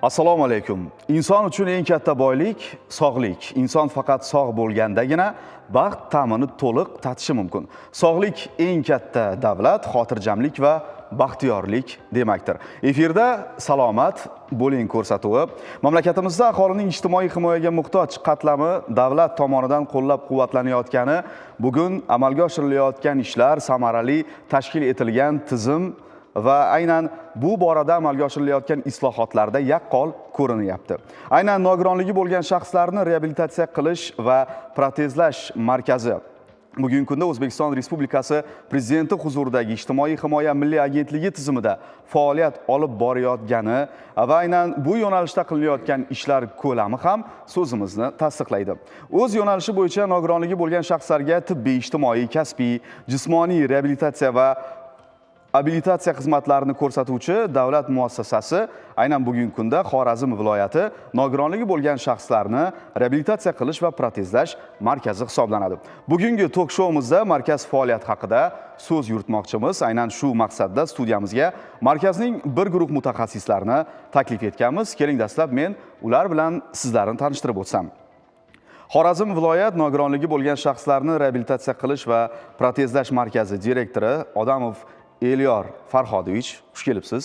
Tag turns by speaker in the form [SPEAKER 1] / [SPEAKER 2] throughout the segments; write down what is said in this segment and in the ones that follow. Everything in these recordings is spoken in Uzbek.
[SPEAKER 1] Assalomu alaykum. Inson uchun eng katta boylik sog'lik. Inson faqat sog' bo'lgandagina baxt ta'mini to'liq tatishi mumkin. Sog'lik eng katta davlat, xotirjamlik va baxtiyorlik demakdir. Efirda salomat bo'ling ko'rsatuvi. Mamlakatimizda aholining ijtimoiy himoyaga muhtoj qatlami davlat tomonidan qo'llab-quvvatlanayotgani, bugun amalga oshirilayotgan ishlar, samarali tashkil etilgan tizim va aynan bu borada amalga oshirilayotgan islohotlarda yaqqol ko'rinyapti. Aynan nogironligi bo'lgan shaxslarni reabilitatsiya qilish va protezlash markazi bugungi kunda O'zbekiston Respublikasi Prezidenti huzuridagi Ijtimoiy himoya milliy agentligi tizimida faoliyat olib borayotgani va aynan bu yo'nalishda qilinayotgan ishlar ko'lami ham so'zimizni tasdiqlaydi. O'z yo'nalishi bo'yicha nogironligi bo'lgan shaxslarga tibbiy, ijtimoiy, kasbiy, jismoniy reabilitatsiya va abilitatsiya xizmatlarini ko'rsatuvchi davlat muassasasi aynan bugungi kunda Xorazm viloyati nogironligi bo'lgan shaxslarni reabilitatsiya qilish va protezlash markazi hisoblanadi. Bugungi tok-showimizda markaz faoliyati haqida so'z yuritmoqchimiz. Aynan shu maqsadda studiyamizga markazning bir guruh mutaxassislarini taklif etganmiz. Keling, dastlab men ular bilan sizlarni tanishtirib o'tsam. Xorazm viloyat nogironligi bo'lgan shaxslarni reabilitatsiya qilish va protezlash markazi direktori Odamov Elyor Farhodovich, xush kelibsiz.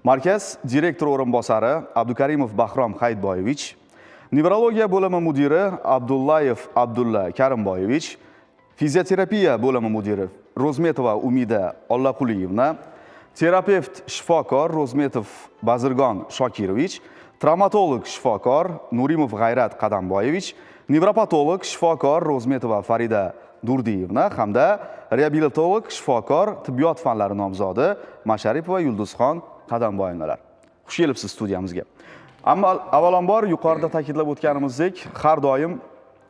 [SPEAKER 1] Markaz direktor o'rinbosari Abdukarimov Bahrom Haydboyevich, nevrologiya bo'limi mudiri Abdullayev Abdulla Karimboyevich, fizioterapiya bo'limi mudiri Rozmetova Umida Ollaquliyevna, terapevt shifokor Rozmetov Bazirgon Shokirovich, travmatolog shifokor Nurimov G'ayrat Qadamboyevich, nevropatolog shifokor Rozmetova Farida Durdiyevna hamda reabilitolog shifokor tibbiyot fanlari nomzodi Masharipova Yulduzxon Qadamboyevnalar. Xush kelibsiz studiyamizga. Ammo avvalambor yuqorida ta'kidlab o'tganimizdek, har doim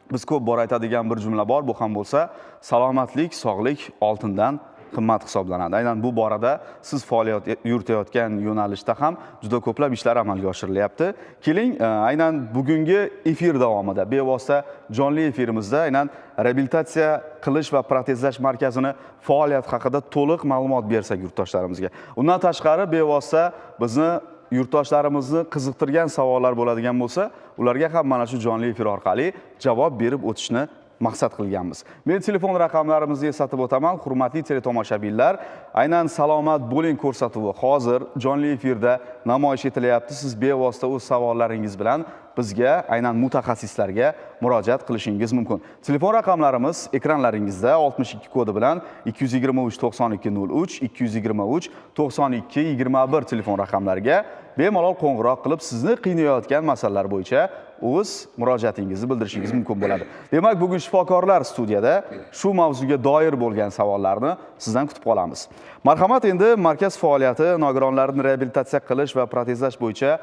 [SPEAKER 1] biz ko'p bor aytadigan bir jumla bor, bu ham bo'lsa, salomatlik, sog'lik oltindan qimmat hisoblanadi. Aynan bu borada siz faoliyat yuritayotgan yo'nalishda ham juda ko'plab ishlar amalga oshirilyapti. Keling, aynan bugungi efir davomida bevosita jonli efirimizda aynan reabilitatsiya qilish va protezlash markazini faoliyat haqida to'liq ma'lumot bersak yurtdoshlarimizga. Undan tashqari bevosita bizni yurtdoshlarimizni qiziqtirgan savollar bo'ladigan bo'lsa, ularga ham mana shu jonli efir orqali javob berib o'tishni maqsad qilganmiz. Men telefon raqamlarimizni eslatib o'taman. Hurmatli teletomoshabinlar, aynan salomat bo'ling ko'rsatuvi hozir jonli efirda namoyish etilyapti. Siz bevosita o'z savollaringiz bilan bizga, aynan mutaxassislarga murojaat qilishingiz mumkin. Telefon raqamlarimiz ekranlaringizda 62 kodi bilan 223 92 03, 223 92 21 telefon raqamlariga bemalol qo'ng'iroq qilib sizni qiynayotgan masalalar bo'yicha o'z murojaatingizni bildirishingiz mumkin bo'ladi. Demak, bugun shifokorlar studiyada shu mavzuga doir bo'lgan savollarni sizdan kutib qolamiz. Marhamat, endi markaz faoliyati nogironlarni reabilitatsiya qilish va protezlash bo'yicha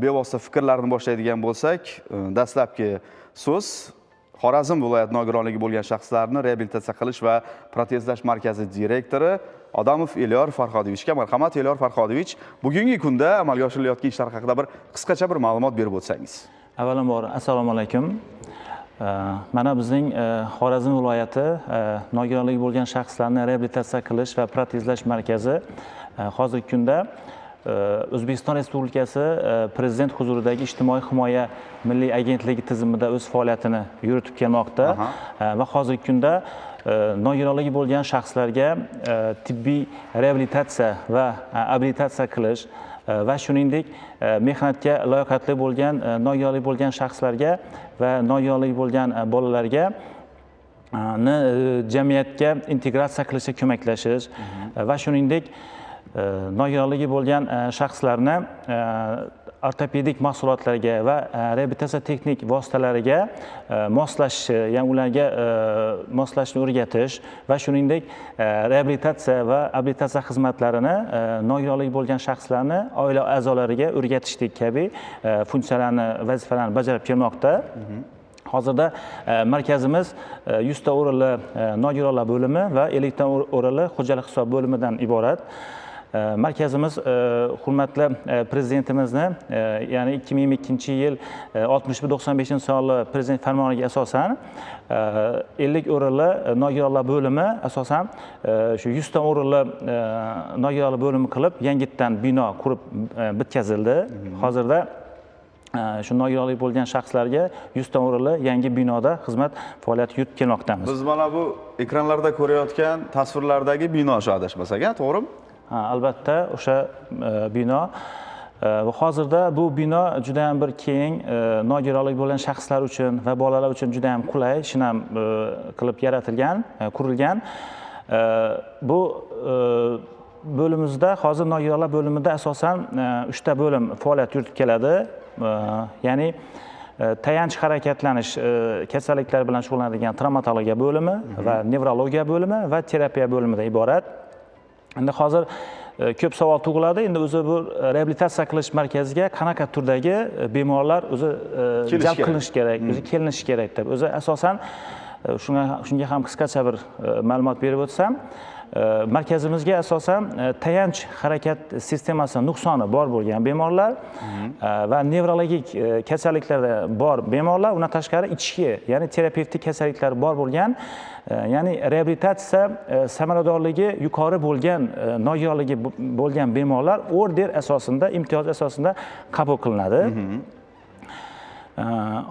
[SPEAKER 1] bevosita fikrlarni boshlaydigan bo'lsak, dastlabki so'z Xorazm viloyat nogironligi bo'lgan shaxslarni reabilitatsiya qilish va protezlash markazi direktori Odamov Elyor Farhodovichga. Marhamat, Elyor Farhodovich, bugungi kunda amalga oshirilayotgan ishlar haqida bir qisqacha bir ma'lumot berib o'tsangiz.
[SPEAKER 2] Avvalambor assalomu alaykum. Mana bizning Xorazm viloyati nogironligi bo'lgan shaxslarni reabilitatsiya qilish va protezlash markazi hozirgi kunda O'zbekiston Respublikasi Prezident huzuridagi Ijtimoiy himoya milliy agentligi tizimida o'z faoliyatini yuritib kelmoqda va hozirgi kunda nogironligi bo'lgan shaxslarga tibbiy reabilitatsiya va abilitatsiya qilish va shuningdek mehnatga layoqatli bo'lgan nogironligi bo'lgan shaxslarga va nogironligi bo'lgan bolalarga jamiyatga integratsiya qilishga ko'maklashish va shuningdek nogironligi bo'lgan shaxslarni ortopedik mahsulotlarga va reabilitatsiya texnik vositalariga moslashishi, ya'ni ularga moslashni o'rgatish va shuningdek reabilitatsiya va abilitatsiya xizmatlarini nogironligi bo'lgan shaxslarni oila a'zolariga o'rgatishdek kabi funksiyalarni, vazifalarni bajarib kelmoqda. Hozirda markazimiz 100 ta o'rinli nogironlar bo'limi va 50 ta o'rinli xo'jalik hisob bo'limidan iborat. Markazimiz hurmatli prezidentimizni, ya'ni 2022-yil 6195-sonli prezident farmoniga asosan 50 o'rinli nogironlar bo'limi asosan shu 100 ta o'rinli nogironlar bo'limi qilib yangitdan bino qurib bitkazildi. Hozirda shu nogironligi bo'lgan shaxslarga 100 ta o'rinli yangi binoda xizmat faoliyati yuritib kelmoqdamiz.
[SPEAKER 1] Biz mana bu ekranlarda ko'rayotgan tasvirlardagi bino shu adashmasak, to'g'rimi?
[SPEAKER 2] Albatta, o'sha bino va hozirda bu bino juda ham bir keng nogironlik bo'lgan shaxslar uchun va bolalar uchun juda ham qulay, shinam qilib yaratilgan, qurilgan. Bu bo'limimizda hozir nogironlar bo'limida asosan 3 ta bo'lim faoliyat yuritib keladi. Ya'ni tayanch harakatlanish kasalliklari bilan shug'ullanadigan travmatologiya bo'limi va nevrologiya bo'limi va terapiya bo'limidan iborat. Endi hozir ko'p savol tug'iladi. Endi o'zi bu reabilitatsiya qilish markaziga qanaqa turdagi bemorlar o'zi jalb qilinishi kerak, o'zi kelinishi kerak deb. O'zi asosan shunga ham qisqacha bir ma'lumot berib o'tsam, markazimizga asosan tayanch harakat sistemasi nuqsoni bor bo'lgan bemorlar va nevrologik kasalliklarda bor bemorlar, undan tashqari ichki, ya'ni terapevtik kasalliklar bor bo'lgan, ya'ni reabilitatsiya samaradorligi yuqori bo'lgan, nogironligi bo'lgan bemorlar order asosida, imtiyoz asosida qabul qilinadi.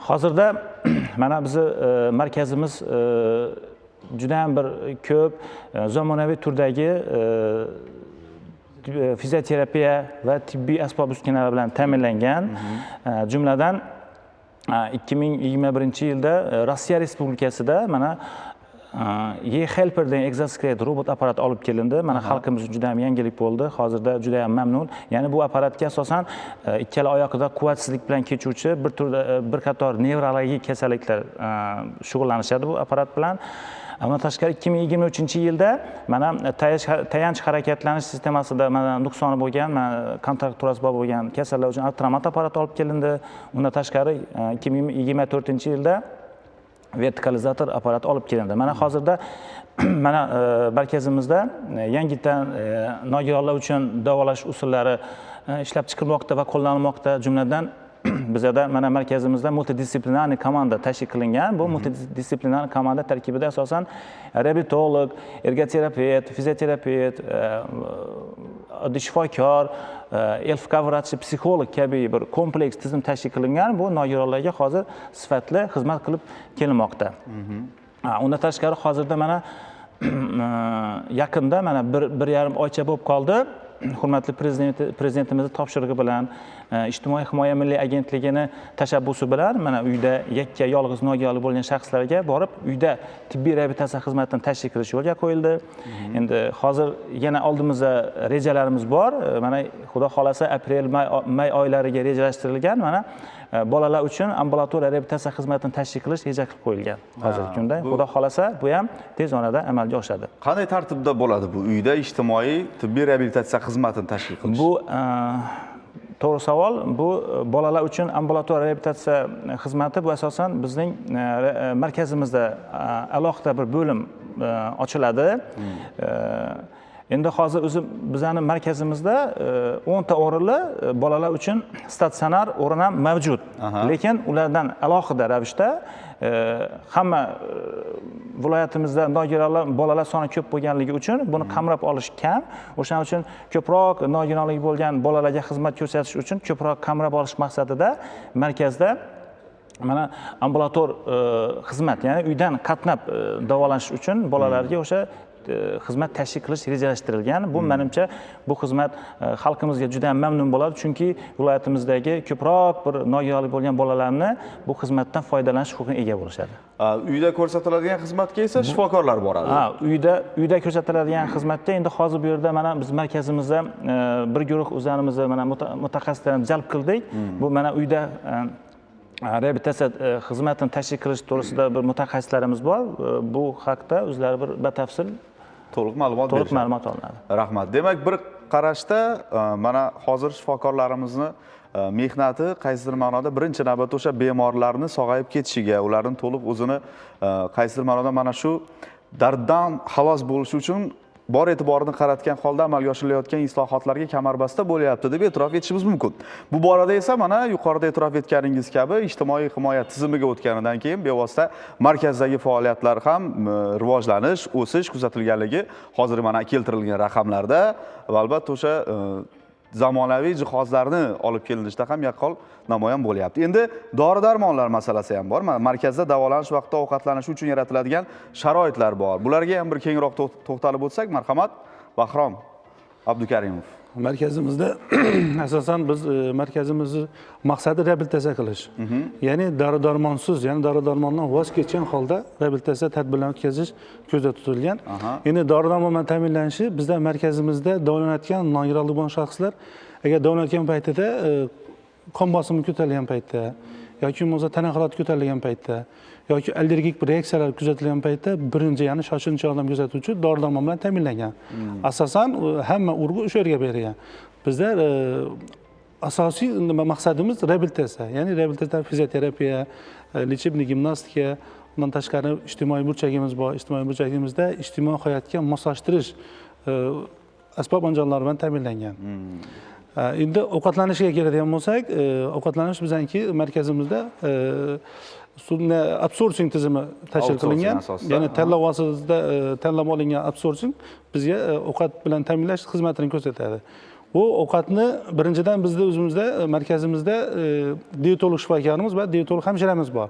[SPEAKER 2] Hozirda mana bizni markazimiz juda ham bir ko'p zamonaviy turdagi fizioterapiya va tibbiy asbob-uskunalar bilan ta'minlangan. Jumladan 2021-yilda Rossiya Respublikasida mana E-Helper degan exoskeleton robot apparat olib kelindi. Mana xalqimiz uchun juda ham yangilik bo'ldi. Hozirda juda ham mamnun. Ya'ni bu apparatga asosan ikkala oyoqida quvvatsizlik bilan kechuvchi bir qator nevrologik kasalliklar shug'ullanishadi bu apparat bilan. Undan tashqari 2023-yilda mana tayanch harakatlanish sistemasida mana nuqsoni bo'lgan, mana kontrakturasi bor bo'lgan kasallar uchun avtomat apparat olib kelindi. Undan tashqari 2024-yilda vertikalizator apparat olib kelindi. Mana hozirda mana markazimizda yangidan nogironlar uchun davolash usullari ishlab chiqilmoqda va qo'llanilmoqda. Jumladan bizda mana markazimizda multidisiplinarniy komanda tashkil qilingan. Bu multidisiplinarniy komanda tarkibida asosan reabilitolog, ergoterapeut, fizioterapevt, oddiy shifokor, elf vrachchi, psixolog kabi bir kompleks tizim tashkil qilingan. Bu nogironlarga hozir sifatli xizmat qilib kelmoqda. Undan tashqari hozirda mana yaqinda mana 1,5 oycha bo'lib qoldi. Hurmatli prezidentimizning topshirig'i bilan ijtimoiy himoya milliy agentligini tashabbusi bilan mana uyda yakka yolg'iz nogironlik bo'lgan shaxslarga borib uyda tibbiy reabilitatsiya xizmatini tashkil qilish yo'lga qo'yildi. Endi hozir yana oldimizda rejalarimiz bor. Mana xudo xolasa aprel may oylariga rejalashtirilgan mana bolalar uchun ambulatoriya reabilitatsiya xizmatini tashkil qilish reja qilib qo'yilgan hozirgi kunda. Xudo xolasa bu ham tez orada amalga oshadi.
[SPEAKER 1] Qanday tartibda bo'ladi bu uyda ijtimoiy tibbiy reabilitatsiya xizmatini tashkil qilish?
[SPEAKER 2] Bu to'g'ri savol. Bu bolalar uchun ambulatoriya reabilitatsiya xizmati bu asosan bizning markazimizda alohida bir bo'lim ochiladi. Endi hozir o'zi bizning markazimizda 10 ta o'rinli bolalar uchun statsionar o'rin ham mavjud. Lekin ulardan alohida ravishda hamma viloyatimizda nogironlar bolalar soni ko'p bo'lganligi uchun buni qamrab olish kam. O'shaning uchun ko'proq nogironligi bo'lgan bolalarga xizmat ko'rsatish uchun ko'proq qamrab olish maqsadida markazda mana ambulator xizmat, ya'ni uydan qatnab davolanish uchun bolalarga o'sha xizmat tashkil qilish rejalashtirilgan. Bu menimcha bu xizmat xalqimizga juda ham mamnun bo'ladi, chunki viloyatimizdagi ko'proq bir nogironlik bo'lgan bolalarni bu xizmatdan foydalanish huquqiga ega bo'lishadi.
[SPEAKER 1] Uyda ko'rsatiladigan xizmatga esa shifokorlar boradi.
[SPEAKER 2] Uyda ko'rsatiladigan xizmatda endi hozir bu yerda mana biz markazimizda bir guruh o'zlarimizni mana mutaxassislarni jalb qildik. Bu mana uyda reabilitatsiya xizmatini tashkil qilish to'g'risida bir mutaxassislarimiz bor. Bu haqda o'zlari bir batafsil
[SPEAKER 1] to'liq ma'lumot
[SPEAKER 2] olinadi.
[SPEAKER 1] Rahmat. Demak, bir qarashda mana hozir shifokorlarimizni mehnati qaysidir ma'noda birinchi navbatda o'sha bemorlarni sog'ayib ketishiga, ularning to'liq o'zini qaysidir ma'noda mana shu darddan xalos bo'lishi uchun bor e'tiborini qaratgan holda amalga oshirilayotgan islohotlarga kamarbasta bo'lyapti deb e'tirof etishimiz mumkin. Bu borada esa mana yuqorida e'tirof etganingiz kabi ijtimoiy himoya tizimiga o'tganidan keyin bevosita markazdagi faoliyatlar ham rivojlanish, o'sish kuzatilganligi hozir mana keltirilgan raqamlarda va albatta o'sha zamonaviy jihozlarni olib kelinishda ham yaqqol namoyon bo'lyapti. Endi dori-darmonlar masalasi ham bor. Markazda davolanish vaqtida ovqatlanish uchun yaratiladigan sharoitlar bor. Bularga ham bir kengroq to'xtalib o'tsak, marhamat, Bahrom Abdukarimov.
[SPEAKER 3] Markazimizda asosan biz markazimizni maqsadi reabilitatsiya qilish. Ya'ni dori-darmonsiz, ya'ni dori-darmondan voz kechgan holda reabilitatsiya tadbirlarini o'tkazish ko'zda tutilgan. Endi dori-darmon bilan ta'minlanishi bizda markazimizda davolanayotgan nogironligi bo'lgan shaxslar agar davolanayotgan paytida qon bosimi ko'tarilgan paytda yoki bo'lmasa tana harorati ko'tarilgan paytda yoki allergik reaksiyalar kuzatilgan paytda birinchi, ya'ni shoshilinch yordam ko'rsatuvchi dori-darmon bilan ta'minlangan. Asosan hamma urg'u o'sha yerga berilgan. Bizda asosiy maqsadimiz reabilitatsiya, ya'ni reabilitatsiya, fizioterapiya, lechebniy gimnastika, bundan tashqari ijtimoiy burchagimiz bor. Ijtimoiy burchagimizda ijtimoiy hayotga moslashtirish asbob anjomlari bilan ta'minlangan. Endi ovqatlanishga keladigan bo'lsak, ovqatlanish bizanki markazimizda absorbing tizimi tashkil qilingan. Ya'ni tanlov vositasida tanlab olingan absorbing bizga ovqat bilan ta'minlash xizmatini ko'rsatadi. Bu ovqatni birinchidan bizda o'zimizda markazimizda dietolog shifokorimiz va dietolog hamshiramiz bor.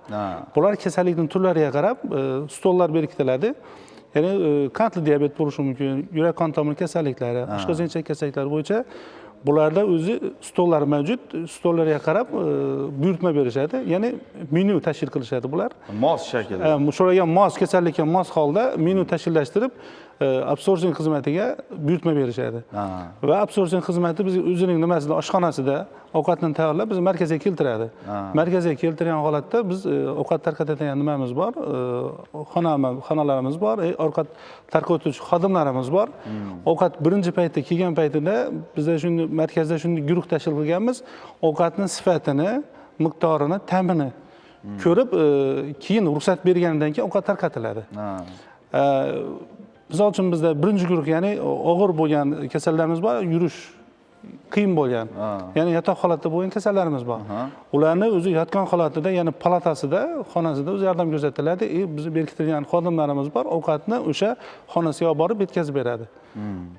[SPEAKER 3] Bular kasallikning turlariga qarab stollar berkitiladi. Ya'ni qandli diabet bo'lishi mumkin, yurak qon tomir kasalliklari, oshqozoncha kasalliklari bo'yicha bularda o'zi stollar mavjud. Stollarga qarab buyurtma berishadi. Ya'ni menyu tashkil qilishadi bular.
[SPEAKER 1] Mos shaklda.
[SPEAKER 3] Shularga mos, kasallikka mos holda menyu tashkillashtirib, absorbing xizmatiga buyurtma berishadi. Va absorbing xizmati biz o'zining nimasida, oshxonasida ovqatni tayyorlab biz markazga keltiradi. Markazga keltirgan holatda biz ovqat tarqatadigan nimamiz bor, xonalarimiz bor, ovqat tarqatuvchi xodimlarimiz bor. Ovqat birinchi paytda kelgan paytida bizda shunday markazda shunday guruh tashkil qilganmiz, ovqatni sifatini, miqdorini, ta'mini ko'rib, keyin ruxsat berganidan keyin ovqat tarqatiladi. Misol uchun bizda birinchi guruh, ya'ni og'ir bo'lgan kasallarimiz bor, yurish qiyin bo'lgan, ya'ni yotoq holatda bo'lgan kasallarimiz bor. Ularni o'zi yotgan holatida, ya'ni palatasida, xonasida o'zi yordam ko'rsatiladi. Biz berkitilgan xodimlarimiz bor, ovqatni o'sha xonasiga olib borib yetkazib beradi.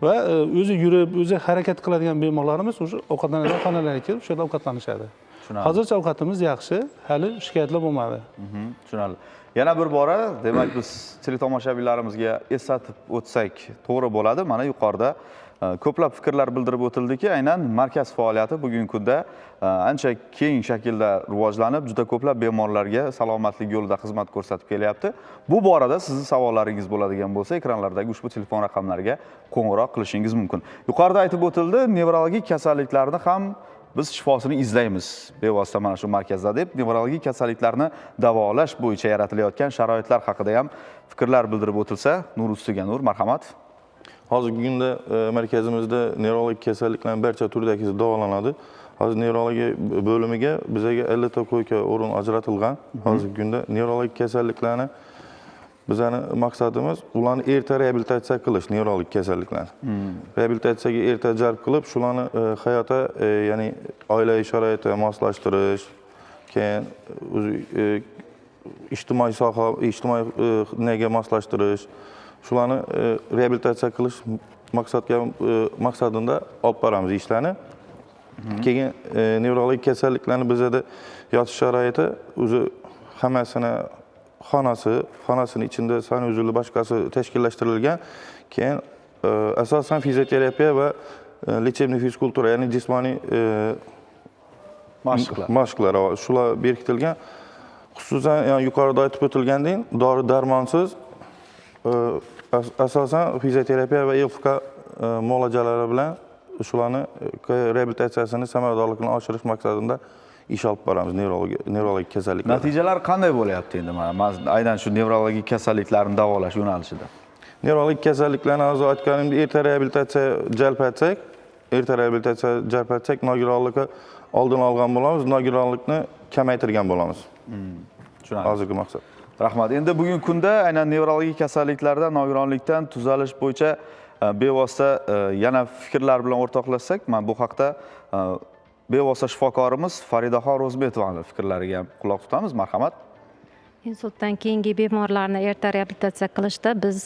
[SPEAKER 3] Va o'zi yurib, o'zi harakat qiladigan bemorlarimiz o'sha ovqatlanadigan xonalarga kelib, o'sha yerda ovqatlanishadi. Hozircha ovqatimiz yaxshi, hali shikoyatlar bo'lmadi.
[SPEAKER 1] Tushunarli. Yana bir bora, demak biz teletomoshabinlarimizga eslatib o'tsak to'g'ri bo'ladi. Mana yuqorida ko'plab fikrlar bildirib o'tildiki, aynan markaz faoliyati bugungi kunda ancha keng shaklda rivojlanib, juda ko'plab bemorlarga salomatlik yo'lida xizmat ko'rsatib kelyapti. Bu borada sizning savollaringiz bo'ladigan bo'lsa, ekranlardagi ushbu telefon raqamlariga qo'ng'iroq qilishingiz mumkin. Yuqorida aytib o'tildi, nevrologik kasalliklarni ham biz shifosini izlaymiz bevosita mana shu markazda deb, nevrologik kasalliklarni davolash bo'yicha yaratilayotgan sharoitlar haqida ham fikrlar bildirib o'tilsa, nur ustiga nur, marhamat.
[SPEAKER 4] Hozirgi kunda markazimizda nevrologik kasalliklarning barcha turidagi davolanadi. Hozir nevrologiya bo'limiga bizga 50 ta ko'yka o'rin ajratilgan. Hozirgi kunda nevrologik kasalliklarni bizning maqsadimiz ularni erta reabilitatsiya qilish, nevrologik kasalliklarni. Reabilitatsiyaga erta jalb qilib, shularni hayotga, ya'ni oilaviy sharoitga moslashtirish, keyin ijtimoiy soha, ijtimoiy nega moslashtirish, shularni reabilitatsiya qilish maqsadida olib boramiz ishlarni. Keyin nevrologik kasalliklarni bizda yotish sharoiti o'zi hammasini xonasini ichida sanuzelli boshqasi tashkillashtirilgan. Keyin asosan fizioterapiya va lechebniy fizkultura, ya'ni jismoniy mashqlar shular berkitilgan. Xususan yuqorida aytib o'tilgandek, dori-darmonsiz asosan fizioterapiya va EFK muolajalari bilan shularni reabilitatsiyasini samaradorligini oshirish maqsadida ish olib boramiz nevrologik kasalliklar.
[SPEAKER 1] Natijalar qanday bo'lyapti endi mana aynan shu nevrologik kasalliklarni davolash yo'nalishida?
[SPEAKER 4] Nevrologik kasalliklarni hozir aytganimdek erta reabilitatsiya jalb etsak, nogironlikni oldini olgan bo'lamiz, nogironlikni kamaytirgan bo'lamiz. Hozirgi maqsad.
[SPEAKER 1] Rahmat. Endi bugungi kunda aynan nevrologik kasalliklarda nogironlikdan tuzalish bo'yicha bevosita yana fikrlar bilan o'rtoqlashsak, mana bu haqda bevosita shifokorimiz Faridaxon Ro'zmetovaning fikrlariga ham quloq tutamiz. Marhamat.
[SPEAKER 5] Insultdan keyingi bemorlarni erta reabilitatsiya qilishda biz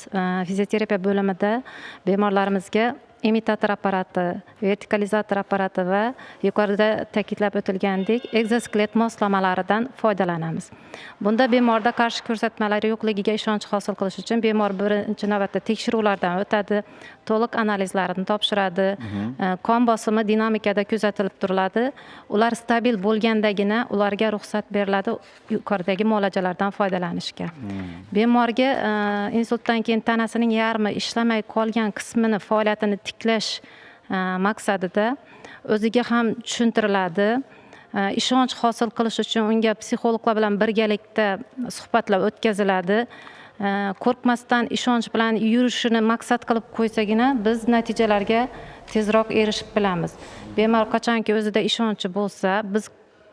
[SPEAKER 5] fizioterapiya bo'limida bemorlarimizga imitator apparati, vertikalizator apparati va yuqorida ta'kidlab o'tilgandek egzoskelet moslamalaridan foydalanamiz. Bunda bemorda qarshi ko'rsatmalari yo'qligiga ishonch hosil qilish uchun bemor birinchi navbatda tekshiruvlardan o'tadi, to'liq analizlarini topshiradi, qon bosimi dinamikada kuzatilib turiladi. Ular stabil bo'lgandagina ularga ruxsat beriladi yuqoridagi muolajalardan foydalanishga. Bemorga insultdan keyin tanasining yarmi ishlamay qolgan qismini faoliyatini tiklash maqsadida o'ziga ham tushuntiriladi. Ishonch hosil qilish uchun unga psixologlar bilan birgalikda suhbatlar o'tkaziladi. Qo'rqmasdan ishonch bilan yurishini maqsad qilib qo'ysagina biz natijalarga tezroq erishib bilamiz. Bemor qachonki o'zida ishonchi bo'lsa, biz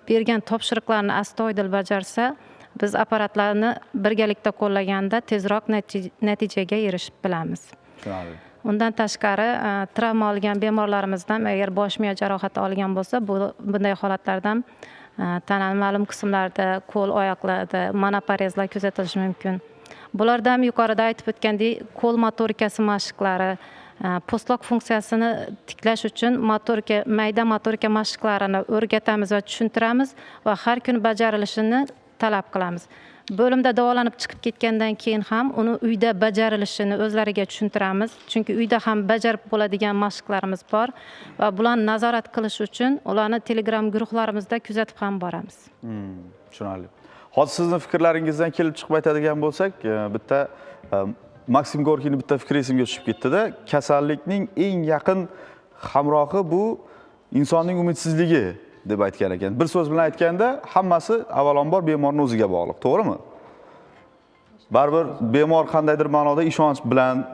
[SPEAKER 5] bergan topshiriqlarni astoydil bajarsa, biz apparatlarni birgalikda qo'llaganda tezroq natijaga erishib bilamiz. Undan tashqari travma olgan bemorlarimizdan agar bosh miya jarohati olgan bo'lsa, bunday holatlardan tananing ma'lum qismlarida, qo'l, oyoqlarda monoparezlar kuzatilishi mumkin. Bularda ham yuqorida aytib o'tgandek, qo'l motorikasi mashqlari, postloq funksiyasini tiklash uchun mayda motorika mashqlarini o'rgatamiz va tushuntiramiz va har kuni bajarilishini talab qilamiz. Bo'limda davolanib chiqib ketgandan keyin ham uni uyda bajarilishini o'zlariga tushuntiramiz. Chunki uyda ham bajarib bo'ladigan mashqlarimiz bor va bularni nazorat qilish uchun ularni Telegram guruhlarimizda kuzatib ham boramiz.
[SPEAKER 1] Tushunarli. Hozir sizning fikrlaringizdan kelib chiqib aytadigan bo'lsak, bitta Maksim Gorkining bitta fikri esimga tushib ketdi-da, kasallikning eng yaqin hamrohi bu insonning umidsizligi deb aytgan ekan. Bir so'z bilan aytganda, hammasi avvalambor bemorning o'ziga bog'liq, to'g'rimi? Baribir bemor qandaydir ma'noda ishonch bilan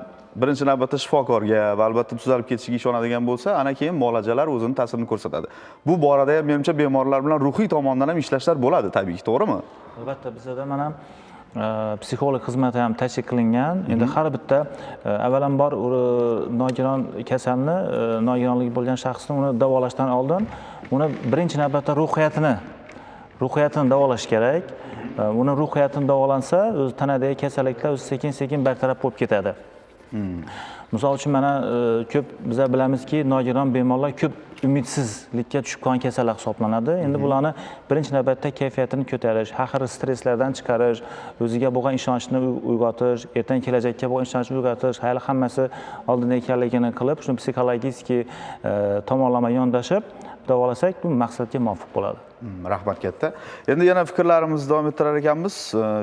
[SPEAKER 1] birinchi navbatda shifokorga va albatta tuzalib ketishiga ishonadigan bo'lsa, ana keyin muolajalar o'zini ta'sirini ko'rsatadi. Bu borada ham menimcha bemorlar bilan ruhiy tomondan ham ishlashlar bo'ladi, tabiiyki, to'g'rimi?
[SPEAKER 2] Albatta bizda mana psixolog xizmati ham tashkil qilingan. Endi har bitta avvalambor nogiron kasalni, nogironligi bo'lgan shaxsni uni davolashdan oldin uni birinchi navbatda ruhiyatini davolash kerak. Uni ruhiyatini davolansa, o'z tanadagi kasalliklar o'zi sekin-sekin bartaraf bo'lib ketadi. Misol uchun mana ko'p biz bilamizki, nogiron bemorlar ko'p umidsizlikka tushib qolgan kasallar hisoblanadi. Endi bularni birinchi navbatda kayfiyatini ko'tarish, axir stresslardan chiqarish, o'ziga bo'lgan ishonchni uyg'otish, ertaga kelajakka bo'lgan ishonchni uyg'otish, hali hammasi oldinda ekanligini qilib, shuni psixologik tomonlama yondashib davolasak, bu maqsadga muvofiq bo'ladi.
[SPEAKER 1] Rahmat katta. Endi yana fikrlarimizni davom ettirar ekanmiz.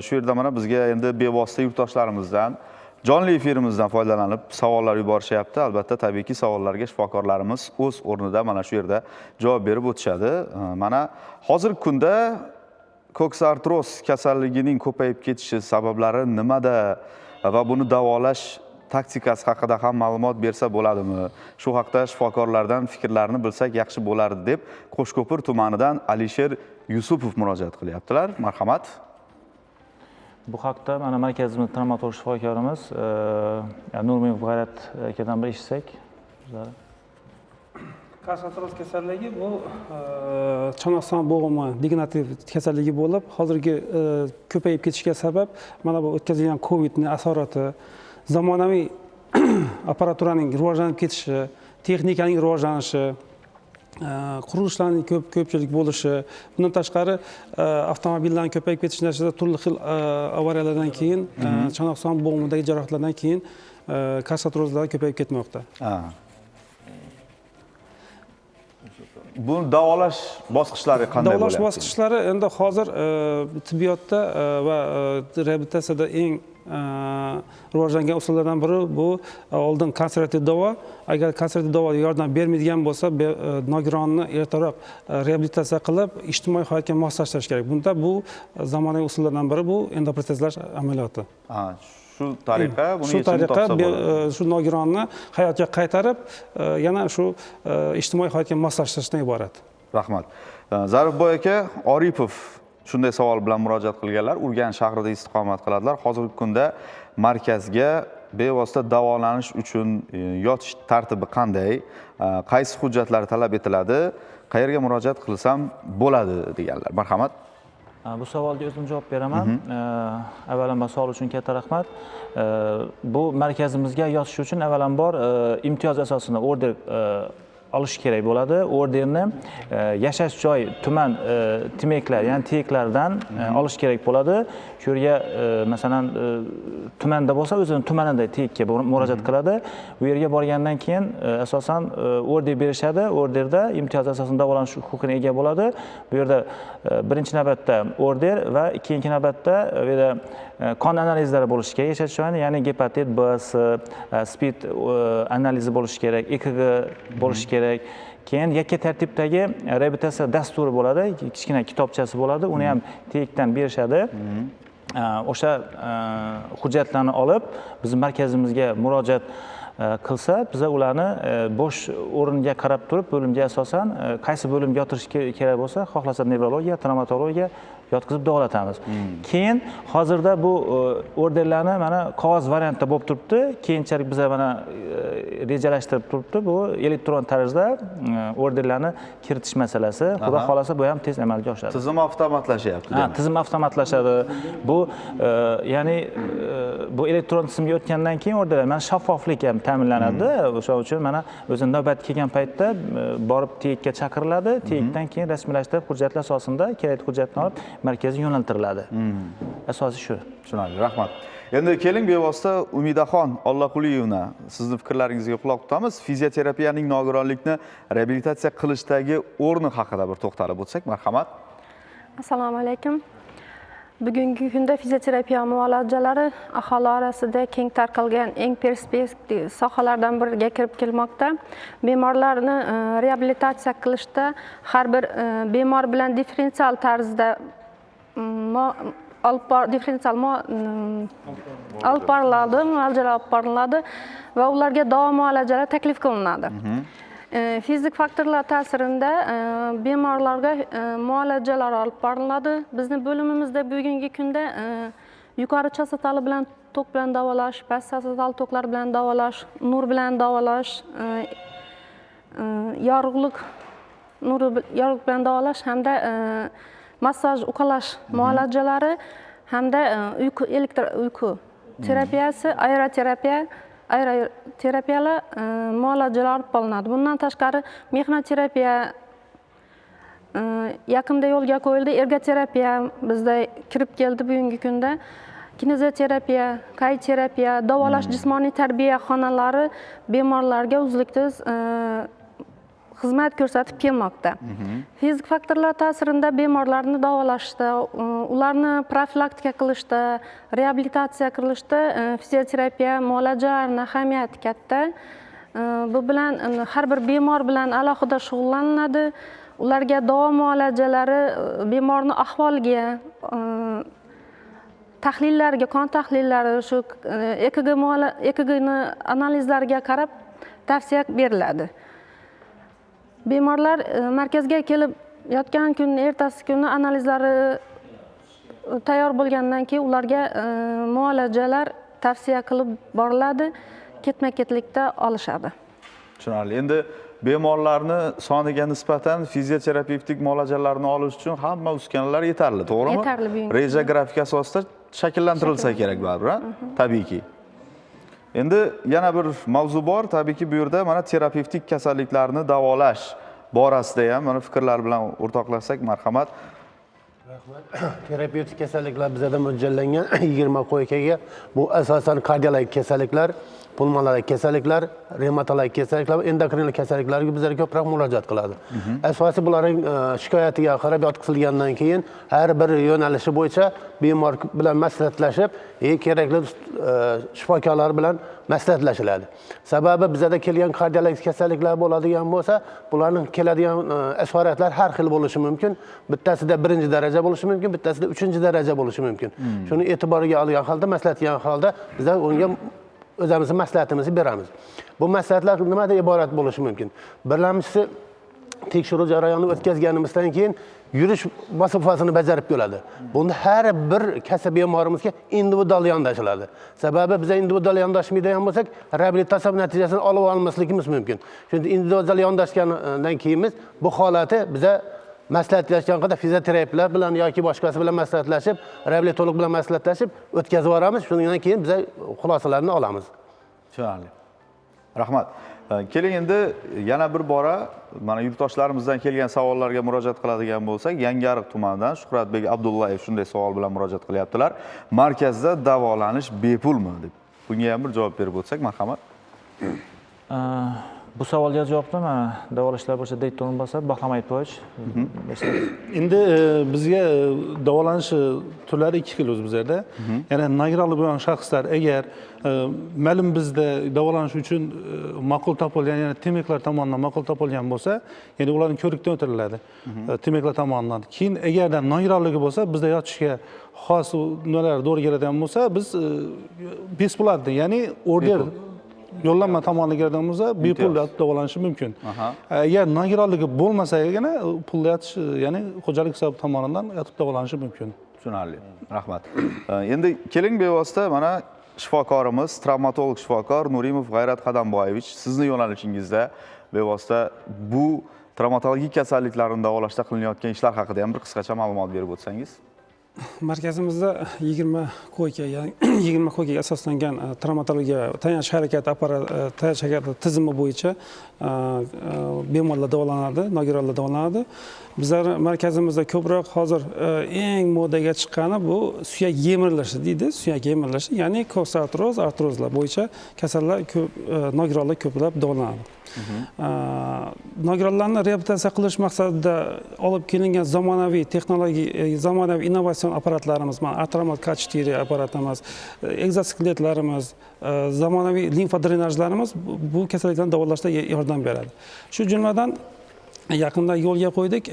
[SPEAKER 1] Shu yerda mana bizga endi bevosita yurtdoshlarimizdan jonli efirimizdan foydalanib savollar yuborishyapti. Albatta, tabiiyki savollarga shifokorlarimiz o'z o'rnida mana shu yerda javob berib o'tishadi. Mana hozirgi kunda koksartroz kasalligining ko'payib ketishi sabablari nimada va buni davolash taktikasi haqida ham ma'lumot bersa bo'ladimi? Shu haqda shifokorlardan fikrlarini bilsak yaxshi bo'lardi deb Qo'shko'pir tumanidan Alisher Yusupov murojaat qilyaptilar. Marhamat.
[SPEAKER 2] Bu haqda mana markazimiz travmatolog shifokorimiz Nurmiyov G'ayrat akadan bir eshitsak.
[SPEAKER 6] Koksartroz kasalligi bu chanoqson bo'g'imi degenerativ kasalligi bo'lib, hozirgi ko'payib ketishiga sabab mana bu o'tkazilgan Covidning asorati, zamonaviy apparaturaning rivojlanib ketishi, texnikaning rivojlanishi, qurilishlarning ko'pchilik bo'lishi, bundan tashqari avtomobillarning ko'payib ketishi natijasida turli xil avariyalardan keyin, chanoqson bo'g'imidagi jarohatlardan keyin koksartrozlar ko'payib ketmoqda.
[SPEAKER 1] Buni davolash bosqichlari qanday bo'lyapti?
[SPEAKER 6] Davolash bosqichlari endi hozir tibbiyotda va reabilitatsiyada eng rivojlangan usullardan biri bu oldin konservativ davo. Agar konservativ davo yordam bermaydigan bo'lsa, nogironni ertaroq reabilitatsiya qilib, ijtimoiy hayotga moslashtirish kerak. Bunda bu zamonaviy usullardan biri bu endoprotezlash amaliyoti.
[SPEAKER 1] Shu tariqa buni
[SPEAKER 6] shu tariqa shu nogironni hayotga qaytarib, yana shu ijtimoiy hayotga moslashtirishdan iborat.
[SPEAKER 1] Rahmat. Zarifboy aka, Oripov shunday savol bilan murojaat qilganlar. Urganch shahrida istiqomat qiladilar. Hozirgi kunda markazga bevosita davolanish uchun yotish tartibi qanday? Qaysi hujjatlar talab etiladi? Qayerga murojaat qilsam bo'ladi deganlar. Marhamat.
[SPEAKER 2] Bu savolga o'zim javob beraman. Avvalambor savol uchun katta rahmat. Bu markazimizga yozish uchun avvalambor imtiyoz asosida order olish kerak bo'ladi. Orderni yashash joy, tuman timeklar, ya'ni tiyeklardan olish kerak bo'ladi. Shu yerga masalan tumanda bo'lsa, o'zining tumanida tiyekka murojaat qiladi. Bu yerga borgandan keyin asosan order berishadi. Orderda imtiyoz asosida davolanish huquqiga ega bo'ladi. Bu yerda birinchi navbatda order va ikkinchi navbatda bu yerda qon analizlari bo'lishi kerak yashash joyini, ya'ni gepatit B, C, spid analizi bo'lishi kerak, EKG bo'lishi kerak. Keyin yakka tartibdagi reabilitatsiya dasturi bo'ladi, kichkina kitobchasi bo'ladi, uni ham tiyekdan berishadi. O'sha hujjatlarni olib biz markazimizga murojaat qilsa, biz ularni bo'sh o'ringa qarab turib, bo'limga asosan qaysi bo'limga yotirish kerak bo'lsa, xohlasa nevrologiya, travmatologiya yotqizib davolatamiz. Keyin hozirda bu orderlarni mana qog'oz variantda bo'lib turibdi. Keyinchalik biz mana rejalashtirib turibdi. Bu elektron tarzda orderlarni kiritish masalasi. Xudo xolasa bu ham tez amalga oshadi.
[SPEAKER 1] Tizim avtomatlashyapti.
[SPEAKER 2] Tizim avtomatlashadi. Bu ya'ni bu elektron tizimga o'tgandan keyin orderlar mana shaffoflik ham ta'minlanadi. O'sha uchun mana o'zi navbat kelgan paytda borib tiyekka chaqiriladi. Tiyekdan keyin rasmiylashtirib hujjatlar asosida kerakli hujjatni olib markazga yo'naltiriladi. Asosiy shu.
[SPEAKER 1] Tushunarli, rahmat. Endi keling bevosita Umidaxon Ollaquliyevna, sizning fikrlaringizga quloq tutamiz. Fizioterapiyaning nogironlikni reabilitatsiya qilishdagi o'rni haqida bir to'xtalib o'tsak, marhamat.
[SPEAKER 7] Assalomu alaykum. Bugungi kunda fizioterapiya muolajalari aholi orasida keng tarqalgan eng perspektiv sohalardan biriga kirib kelmoqda. Bemorlarni reabilitatsiya qilishda har bir bemor bilan differensial tarzda muolajalar olib boriladi va ularga davo muolajalar taklif qilinadi. Fizik faktorlar ta'sirida bemorlarga muolajalar olib boriladi. Bizning bo'limimizda bugungi kunda yuqori chastotali bilan tok bilan davolash, past chastotali toklar bilan davolash, nur bilan davolash, yorug'lik bilan davolash hamda massaj, uqalash muolajalari hamda uyqu terapiyasi, aeroterapiyalar muolajalar olib qolinadi. Bundan tashqari mehnat terapiya yaqinda yo'lga qo'yildi. Ergoterapiya bizda kirib keldi bugungi kunda. Kinezoterapiya, kay terapiya, davolash jismoniy tarbiya xonalari bemorlarga uzluksiz xizmat ko'rsatib kelmoqda. Fizik faktorlar ta'sirida bemorlarni davolashda, ularni profilaktika qilishda, reabilitatsiya qilishda fizioterapiya muolajalarini ahamiyati katta. Bu bilan har bir bemor bilan alohida shug'ullaniladi. Ularga davo muolajalari bemorning ahvoliga, tahlillarga, qon tahlillari, shu EKG'ni analizlariga qarab tavsiya beriladi. Bemorlar markazga kelib yotgan kun, ertasi kuni analizlari tayyor bo'lgandan keyin ularga muolajalar tavsiya qilib boriladi, ketma-ketlikda olishadi.
[SPEAKER 1] Tushunarli. Endi bemorlarni soniga nisbatan fizioterapevtik muolajalarni olish uchun hamma uskunalar yetarli, to'g'rimi?
[SPEAKER 7] Yetarli.
[SPEAKER 1] Reja grafik asosida shakllantirilsa kerak baribir, tabiiyki. Endi yana bir mavzu bor, tabiiyki bu yerda mana terapevtik kasalliklarni davolash borasida ham mana fikrlar bilan o'rtoqlashsak, marhamat.
[SPEAKER 8] Rahmat. Terapevtik kasalliklar bizda mo'ljallangan 20 qo'ykaga. Bu asosan kardiologik kasalliklar, pulmonologik kasalliklar, revmatologik kasalliklar va endokrinlik kasalliklarga bizlar ko'proq murojaat qiladi. Asosiy bularning shikoyatiga qarab yotqizilgandan keyin har bir yo'nalishi bo'yicha bemor bilan maslahatlashib, kerakli shifokorlar bilan maslahatlashiladi. Sababi bizda kelgan kardiologik kasalliklar bo'ladigan bo'lsa, bularning keladigan asoratlar har xil bo'lishi mumkin. Bittasida 1-daraja bo'lishi mumkin, bittasida 3-daraja bo'lishi mumkin. Shuni e'tiboriga olgan holda, maslahatgan holda biz unga o'zimizning maslahatimizni beramiz. Bu maslahatlar nimadan iborat bo'lishi mumkin? Birinchisi, tekshiruv jarayonini o'tkazganimizdan keyin yurish vazifasini bajarib keladi. Bunda har bir kasb bemorimizga individual yondashiladi. Sababi biz individual yondashmaydigan bo'lsak, reabilitatsiya natijasini olib olmasligimiz mumkin. Chunki individual yondashgandan keyin bu holati biza maslahatlashganda fizioterapevtlar bilan yoki boshqasi bilan maslahatlashib, reabilitolog bilan maslahatlashib o'tkazib yuboramiz. Shundan keyin biz xulosalarni olamiz.
[SPEAKER 1] Tushunarli. Rahmat. Keling endi yana bir bora mana yurtdoshlarimizdan kelgan savollarga murojaat qiladigan bo'lsak, Yangiariq tumanidan Shuhratbek Abdullayev shunday savol bilan murojaat qilyaptilar. Markazda davolanish bepulmi deb. Bunga ham bir javob berib o'tsak, marhamat.
[SPEAKER 2] Bu savolga javobni mana davolashlar bo'yicha direktor o'rinbosari Bahrom Aytboyevich
[SPEAKER 3] Endi bizga davolanish turlari 2 xil o'zi bizlarda. Ya'ni nogironligi bo'lgan shaxslar agar ma'lum bizda davolanish uchun ma'qul topilgan, ya'ni temiklar tomonidan ma'qul topilgan bo'lsa, ya'ni ularning ko'rikdan o'tiriladi. Temiklar tomonidan. Keyin agarda nogironligi bo'lsa, bizda yotishga xos nimalar to'g'ri keladigan bo'lsa, biz besplatni, ya'ni order yo'llanma tomonidan keladigan bo'lsa, bepul davolanishi mumkin. Agar nogironligi bo'lmasagina pulni yotish, ya'ni xo'jalik hisobi tomonidan yotib davolanishi mumkin.
[SPEAKER 1] Tushunarli. Rahmat. Endi keling bevosita mana shifokorimiz, travmatolog shifokor Nurimov G'ayrat Qadamboyevich, sizni yo'nalishingizda bevosita bu travmatologik kasalliklarni davolashda qilinayotgan ishlar haqida ham bir qisqacha ma'lumot berib o'tsangiz.
[SPEAKER 6] Markazimizda 20 koykaga asoslangan travmatologiya tayanch harakat tizimi bo'yicha bemorlar davolanadi, nogironlar davolanadi. Bizlar markazimizda ko'proq hozir eng modaga chiqqani bu suyak yemirilishi deydi, suyak yemirilishi, ya'ni koksartroz, artrozlar bo'yicha kasallar ko'p, nogironlar ko'plab davolanadi. Nogironlarni reabilitatsiya qilish maqsadida olib kelingan zamonaviy texnologik, zamonaviy innovatsion apparatlarimiz, mana Atromat K4 apparatimiz, egzoskeletlarimiz, zamonaviy limfa drenajlarimiz bu kasalliklarni davolashda yordam beradi. Shu jumladan yaqinda yo'lga qo'ydik,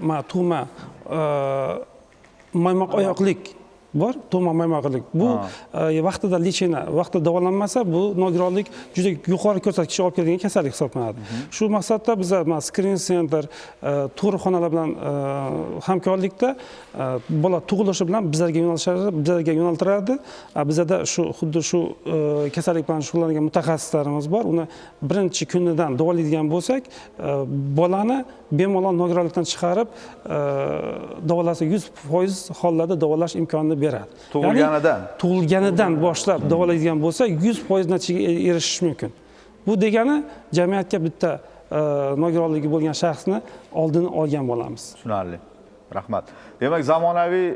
[SPEAKER 6] mana tug'ma maymoq oyoqlik bor, tug'ma maymoqlik. Bu vaqtida lechena, vaqtida davolanmasa, bu nogironlik juda yuqori ko'rsatkichga olib keladigan kasallik hisoblanadi. Shu maqsadda biz screening center, tug'ruqxonalar bilan hamkorlikda bola tug'ilishi bilan bizlarga yo'naltiradi. Bizda xuddi shu kasallik bilan shug'ullangan mutaxassislarimiz bor. Uni birinchi kunidan davolaydigan bo'lsak, bolani bemalol nogironlikdan chiqarib, davolasa 100% hollarda davolash imkonini beradi. Tug'ilganidan boshlab davolaydigan bo'lsa, 100% natijaga erishish mumkin. Bu degani jamiyatga bitta nogironligi bo'lgan shaxsni oldini olgan bo'lamiz.
[SPEAKER 1] Tushunarli. Rahmat. Demak, zamonaviy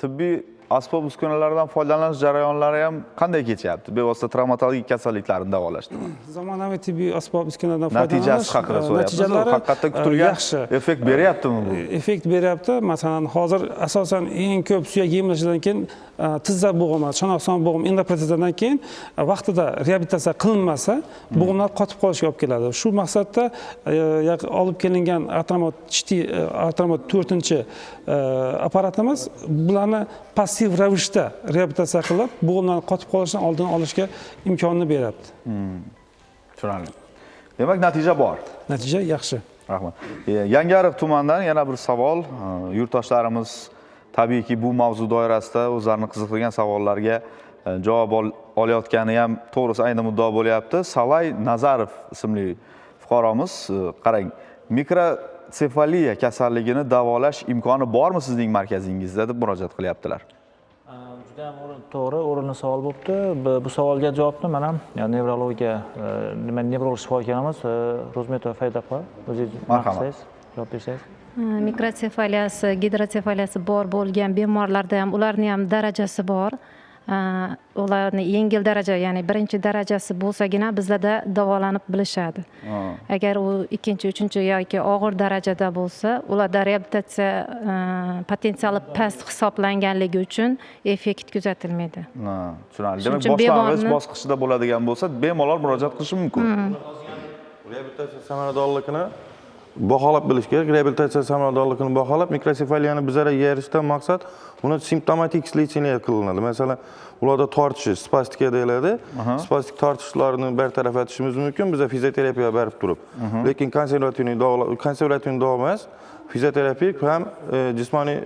[SPEAKER 1] tibbiy asbob uskunalardan foydalanish jarayonlari ham qanday kechyapti? Bevosita travmatologik kasalliklarni davolashda.
[SPEAKER 6] Zamonaviy tibbiy asbob uskunalardan foydalanish
[SPEAKER 1] natijasi haqida so'rayapmiz. Haqiqatda kutilgan effekt beryaptimi bu?
[SPEAKER 6] Effekt beryapti. Masalan, hozir asosan eng ko'p suyak yemilishidan keyin tizza bo'g'imi, chanoqson bo'g'imi endoprotezadan keyin vaqtida reabilitatsiya qilinmasa, bo'g'imlar qotib qolishiga olib keladi. Shu maqsadda olib kelingan Atromat 4-apparatimiz bularni passiv ravishda reabilitatsiya qilib, bo'g'imlarning qotib qolishidan oldini olishga imkonini beryapti.
[SPEAKER 1] Tushunarli. Demak, natija bor.
[SPEAKER 6] Natija yaxshi.
[SPEAKER 1] Rahmat. Yangiariq tumanidan yana bir savol. Yurtdoshlarimiz tabiiyki bu mavzu doirasida o'zlarini qiziqtirgan savollarga javob olayotgani ham to'g'risi ayni muddao bo'lyapti. Salay Nazarov ismli fuqaromiz, qarang, mikrosefaliya kasalligini davolash imkoni bormi sizning markazingizda deb murojaat qilyaptilar.
[SPEAKER 2] Juda ham to'g'ri, o'rinli savol bo'libdi. Bu savolga javobni mana nevrologiya, nevrolog shifokorimiz Ro'zmetova Farida opa o'zingiz maqsadingiz javob bersangiz.
[SPEAKER 5] Mikrosefaliyasi, gidrosefaliyasi bor bo'lgan bemorlarda ham ularning ham darajasi bor. Ularni yengil daraja, ya'ni birinchi darajasi bo'lsagina bizlarda davolanib bilishadi. Agar u ikkinchi, uchinchi yoki og'ir darajada bo'lsa, ularda reabilitatsiya potensiali past hisoblanganligi uchun effekt kuzatilmaydi.
[SPEAKER 1] Tushunarli. Demak, boshlang'ich bosqichida bo'ladigan bo'lsa, bemalol murojaat qilishi mumkin.
[SPEAKER 4] Reabilitatsiya samaradorligini baholab bilish kerak. Reabilitatsiya samaradorligini baholab, mikrosefaliyani bizlarga erishishdan maqsad uni simptomatik lecheniya qilinadi. Masalan, ularda tortish, spastika deyiladi. Spastik tortishlarni bartaraf etishimiz mumkin biza fizioterapiya berib turib. Lekin konservativ davo emas, fizioterapik ham jismoniy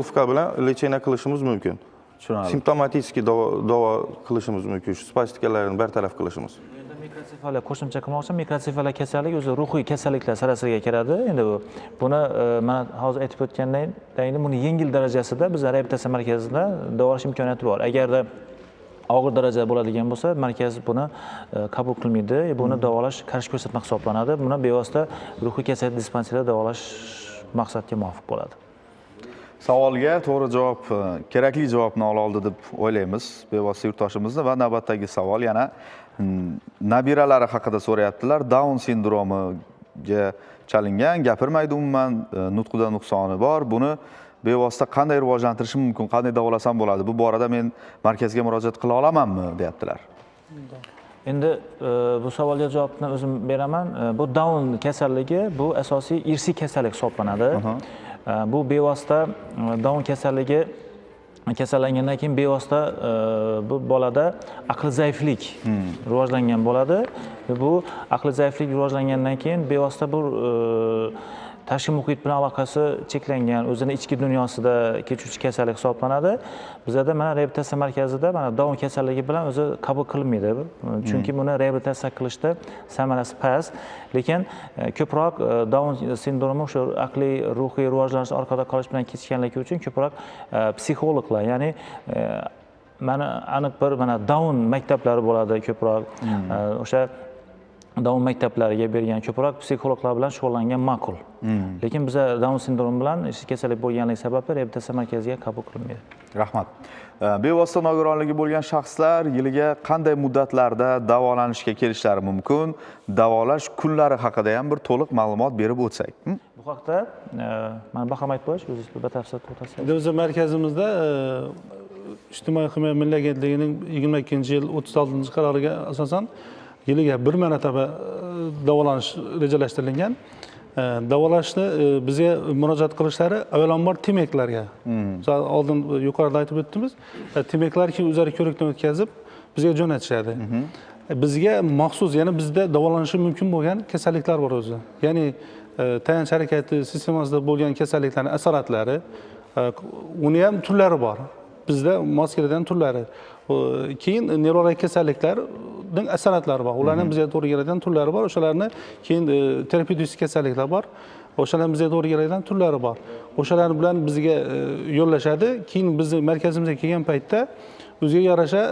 [SPEAKER 4] LFK bilan lecheniya qilishimiz mumkin. Simptomatik davo qilishimiz mumkin, spastikalarni bartaraf qilishimiz.
[SPEAKER 2] Mikrosefaliya qo'shimcha qilmoqchi, mikrosefaliya kasallik o'zi ruhiy kasalliklar sirasiga kiradi. Endi buni mana hozir aytib o'tgandan buni yengil darajasida biz reabilitatsiya markazida davolash imkoniyati bor. Agarda og'ir darajada bo'ladigan bo'lsa, markaz buni qabul qilmaydi. Buni davolash qarshi ko'rsatma hisoblanadi. Buni bevosita ruhiy kasallik dispanserida davolash maqsadga muvofiq bo'ladi.
[SPEAKER 1] Savolga to'g'ri javob, kerakli javobni oldi deb o'ylaymiz bevosita yurtdoshimizni. Va navbatdagi savol yana nabiralari haqida so'rayaptilar. Down sindromiga chalingan, gapirmaydi umuman, nutqida nuqsoni bor. Buni bevosita qanday rivojlantirishim mumkin, qanday davolasam bo'ladi? Bu borada men markazga murojaat qila olamanmi, deyaptilar.
[SPEAKER 2] Endi bu savolga javobni o'zim beraman. Bu Down kasalligi bu asosiy irsiy kasallik hisoblanadi. Bu bevosita Down kasalligi kasallangandan keyin bevosita bu bolada aqli zaiflik rivojlangan bo'ladi. Bu aqli zaiflik rivojlangandan keyin bevosita bu tashqi muhit bilan aloqasi cheklangan, o'zini ichki dunyosida kechuvchi kasallik hisoblanadi. Bizda mana reabilitatsiya markazida mana Down kasalligi bilan o'zi qabul qilinmaydi. Chunki buni reabilitatsiya qilishda samarasi past, lekin ko'proq Down sindromi o'sha aqliy ruhiy rivojlanish orqada qolish bilan kechganligi uchun ko'proq psixologlar, ya'ni mana aniq bir mana Down maktablari bo'ladi ko'proq. O'sha Down maktablariga bergan ko'proq psixologlar bilan shug'ullangan ma'qul. Lekin biz Down sindromi bilan irsiy kasallik bo'lganligi sababli reabilitatsiya markaziga qabul qilinmaydi.
[SPEAKER 1] Rahmat. Bevosita nogironligi bo'lgan shaxslar yiliga qanday muddatlarda davolanishga kelishlari mumkin? Davolash kunlari haqida ham bir to'liq ma'lumot berib o'tsak.
[SPEAKER 2] Bu haqda mana Bahrom Aytboyev o'zingiz batafsil to'xtalsangiz.
[SPEAKER 3] Bizning markazimizda ijtimoiy himoya milliy agentligining 22-yil 36-qaroriga asosan yiliga bir marotaba davolanish rejalashtirilgan. Davolashni bizga murojaat qilishlari avvalambor temeklarga. Oldin yuqorida aytib o'tdimiz. Temeklar ki o'zlari ko'rikdan o'tkazib bizga jo'natishadi. Bizga maxsus, ya'ni bizda davolanishi mumkin bo'lgan kasalliklar bor o'zi. Ya'ni tayanch harakati sistemasida bo'lgan kasalliklarning asoratlari, uni ham turlari bor. Bizda mos keladigan turlari. Keyin nevrologik kasalliklarning asoratlari bor. Ularning bizga to'g'ri keladigan turlari bor. O'shalarni keyin terapevtik kasalliklar bor. O'shalarning bizga to'g'ri keladigan turlari bor. O'shalar bilan bizga yo'llashadi. Keyin bizning markazimizga kelgan paytda o'ziga yarasha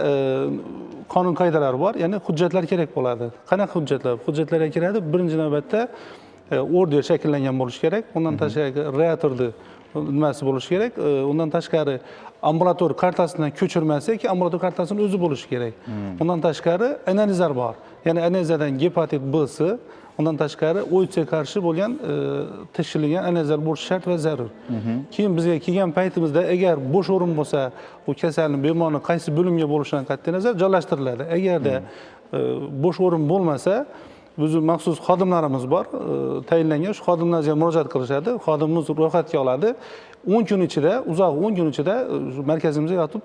[SPEAKER 3] qonun qoidalari bor. Ya'ni hujjatlar kerak bo'ladi. Qanaqa hujjatlar? Hujjatlarga kiradi. Birinchi navbatda order shakllangan bo'lishi kerak. Undan tashqari reatorni nimasi bo'lishi kerak. Undan tashqari ambulator kartasidan ko'chirmasi yoki ambulator kartasini o'zi bo'lishi kerak. Undan tashqari analizlar bor. Ya'ni analizdan gepatit B'si, undan tashqari OITSga qarshi bo'lgan tekshirilgan analizlar bo'lishi shart va zarur. Keyin bizga kelgan paytimizda agar bo'sh o'rin bo'lsa, u kasalning bemorni qaysi bo'limga bo'lishidan qat'iy nazar joylashtiriladi. Agarda bo'sh o'rin bo'lmasa, bizning maxsus xodimlarimiz bor, tayinlangan. Shu xodimlarga murojaat qilishadi. Xodimimiz ro'yxatga oladi. 10 kun ichida, uzoq 10 kun ichida markazimizga yotib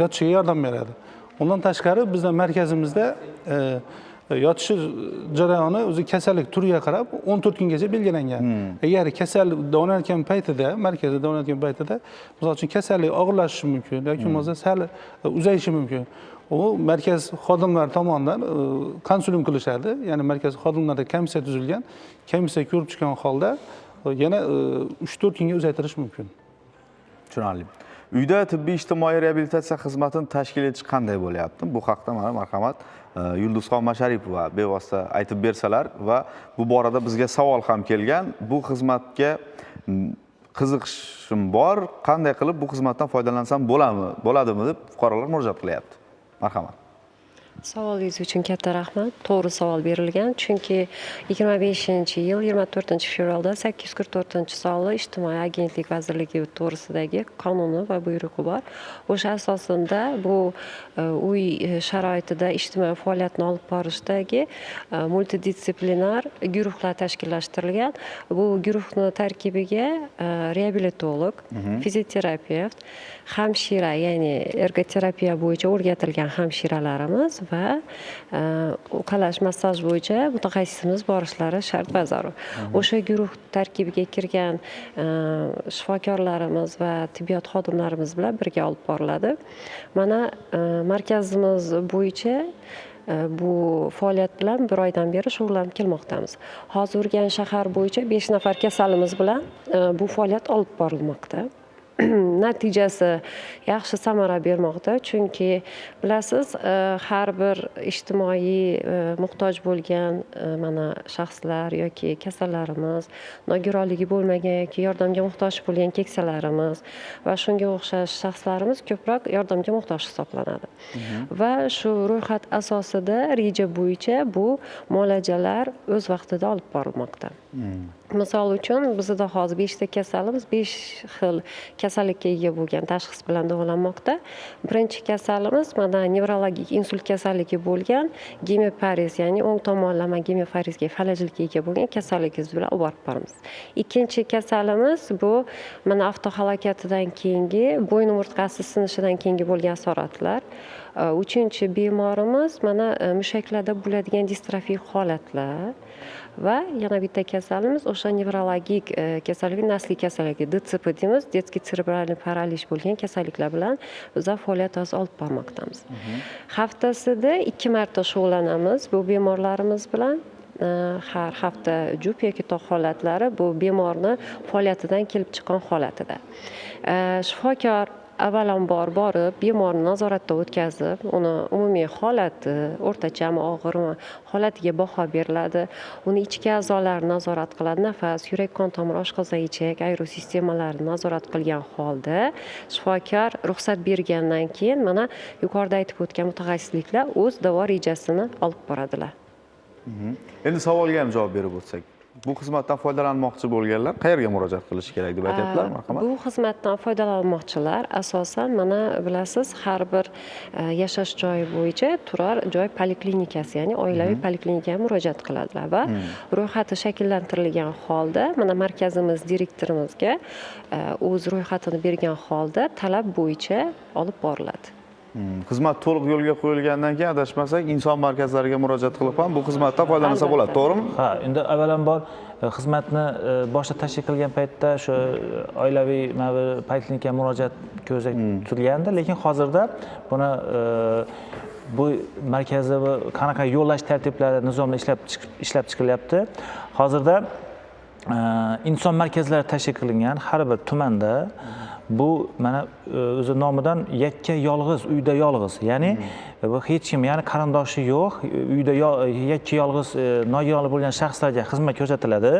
[SPEAKER 3] yotishiga yordam beradi. Undan tashqari bizning markazimizda yotish jarayoni o'zi kasallik turiga qarab 14 kungacha belgilangan. Agar kasallik davolanayotgan paytida, markazda davolanayotgan paytida, misol uchun kasallik og'irlashishi mumkin yoki bo'lmasa sal uzayishi mumkin. U markaz xodimlari tomonidan konsuling qilishadi. Ya'ni markaz xodimlarida komissiya tuzilgan. Komissiya ko'rib chiqqan holda yana 3-4 kunga uzaytirish mumkin.
[SPEAKER 1] Tushunarli. Uyda tibbiy ijtimoiy reabilitatsiya xizmatini tashkil etish qanday bo'lyapti? Bu haqda mana marhamat Yulduzxon Masharipova bevosita aytib bersalar va bu borada bizga savol ham kelgan. Bu xizmatga qiziqishim bor. Qanday qilib bu xizmatdan foydalansam bo'ladimi deb fuqarolar murojaat qilyapti. Marhamat.
[SPEAKER 9] Savolingiz uchun katta rahmat. To'g'ri savol berilgan. Chunki 25-yil 24-fevralda 844-sonli ijtimoiy agentlik vazirligi to'g'risidagi qonuni va buyrug'i bor. O'sha asosida bu uy sharoitida ijtimoiy faoliyatni olib borishdagi multidisiplinar guruhlar tashkillashtirilgan. Bu guruhni tarkibiga reabilitolog, fizioterapevt, hamshira, ya'ni ergoterapiya bo'yicha o'rgatilgan hamshiralarimiz va uqalash massaj bo'yicha mutaxassisimiz borishlari shart va zarur. O'sha guruh tarkibiga kirgan shifokorlarimiz va tibbiyot xodimlarimiz bilan birga olib boriladi. Mana markazimiz bo'yicha bu faoliyat bilan 1 oydan beri shug'ullanib kelmoqdamiz. Hozir Urganch shahar bo'yicha 5 nafar kasalimiz bilan bu faoliyat olib borilmoqda. Natijasi yaxshi samara bermoqda, chunki bilasiz, har bir ijtimoiy muhtoj bo'lgan mana shaxslar yoki kasallarimiz, nogironligi bo'lmagan yoki yordamga muhtoj bo'lgan keksalarimiz va shunga o'xshash shaxslarimiz ko'proq yordamga muhtoj hisoblanadi. Va shu ro'yxat asosida reja bo'yicha bu muolajalar o'z vaqtida olib borilmoqda. Misol uchun bizda hozir 5 ta kasalimiz 5 xil kasallikka ega bo'lgan tashxis bilan davolanmoqda. Birinchi kasalimiz mana nevrologik insult kasalligi bo'lgan gemipariz, ya'ni o'ng tomonlama gemiparizga falajlikka ega bo'lgan kasalligingiz bilan olib borib boramiz. Ikkinchi kasalimiz bu mana avtohalokatidan keyingi bo'yin umurtqasi sinishidan keyingi bo'lgan asoratlar. Uchinchi bemorimiz mana mushaklarda bo'ladigan distrofik holatlar. Va yana bitta kasalimiz o'sha nevrologik kasallik, nasliy kasallik, DTP deymiz, detskiy serebralniy paralish bo'lgan kasalliklar bilan bizlar faoliyat olib bormoqdamiz. Haftasida 2 marta shug'ullanamiz bu bemorlarimiz bilan. Har hafta jup yoki tog' holatlari bu bemorni faoliyatidan kelib chiqqan holatida. Shifokor avvalambor borib, bemorni nazoratdan o'tkazib, uni umumiy holati, o'rtachami, og'irmi holatiga baho beriladi. Uni ichki a'zolari nazorat qiladi, nafas, yurak, qon tomir, oshqozon, ichak, aerosistemalarni nazorat qilgan holda shifokor ruxsat bergandan keyin mana yuqorida aytib o'tgan mutaxassisliklar o'z davo rejasini olib boradilar.
[SPEAKER 1] Endi savolga ham javob berib o'tsak. Bu xizmatdan foydalanmoqchi bo'lganlar qayerga murojaat qilishi kerak deb aytyaptilar, marhamat.
[SPEAKER 9] Bu xizmatdan foydalanmoqchilar asosan mana bilasiz, har bir yashash joyi bo'yicha turar joy poliklinikasi, ya'ni oilaviy poliklinikaga murojaat qiladilar va ro'yxati shakllantirilgan holda mana markazimiz direktorimizga o'z ro'yxatini bergan holda talab bo'yicha olib boriladi.
[SPEAKER 1] Xizmat to'liq yo'lga qo'yilgandan keyin adashmasak inson markazlariga murojaat qilib ham bu xizmatdan foydalansa bo'ladi, to'g'rimi?
[SPEAKER 2] Ha, endi avvalambor xizmatni boshida tashkil qilgan paytda shu oilaviy poliklinikaga murojaat ko'zda tutilgandi, lekin hozirda buni bu markazda qanaqa yo'llash tartiblari nizomda ishlab chiqilyapti. Hozirda inson markazlari tashkil qilingan har bir tumanda bu mana o'zi nomidan yakka yolg'iz, uyda yolg'iz, ya'ni bu hech kim, ya'ni qarindoshi yo'q, uyda yakka yolg'iz nogironlik bo'lgan shaxslarga xizmat ko'rsatiladi.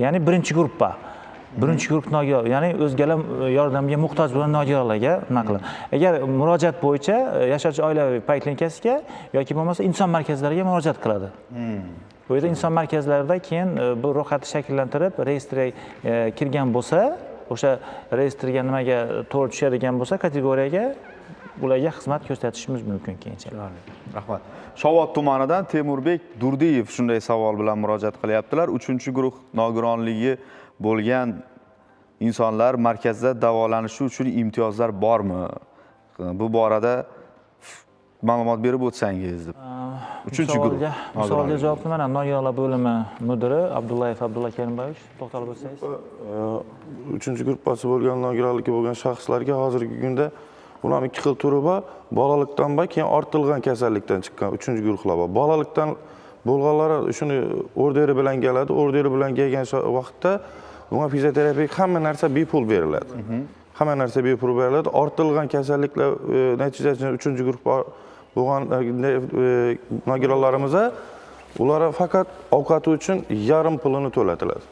[SPEAKER 2] Ya'ni birinchi guruh nogiron, ya'ni o'zgalar yordamga muhtoj bo'lgan nogironlarga nima qiladi. Agar murojaat bo'yicha yashovchi oilaviy poliklinikasiga yoki bo'lmasa inson markazlariga murojaat qiladi. Bu yerda inson markazlarida keyin bu ro'yxatni shakllantirib, reyestrga kirgan bo'lsa, o'sha reyestrga nimaga to'g'ri tushadigan bo'lsa, kategoriyaga ularga xizmat ko'rsatishimiz mumkin keyinchalik.
[SPEAKER 1] Rahmat. Shovot tumanidan Temurbek Durdiyev shunday savol bilan murojaat qilyaptilar. 3-guruh nogironligi bo'lgan insonlar markazda davolanishi uchun imtiyozlar bormi? Bu borada ma'lumot berib o'tsangiz deb. 3-guruh.
[SPEAKER 2] Savolga javobni mana nogironlar bo'limi mudiri Abdullayev Abdulla Karimboyevich to'xtalib o'tsangiz.
[SPEAKER 4] 3-guruppasi bo'lgan nogironligi bo'lgan shaxslarga hozirgi kunda buning 2 xil turi bor. Bolalikdan va keyin ortilgan kasallikdan chiqqan 3-guruhlar bor. Bolalikdan bo'lganlar shuni orderi bilan keladi. Orderi bilan kelgan vaqtda bunga fizioterapik hamma narsa bepul beriladi. Hamma narsa bepul beriladi. Ortilgan kasalliklar natijasida 3-guruh bo'lgan nogironlarimizga ular faqat ovqati uchun yarim pulini to'latiladi.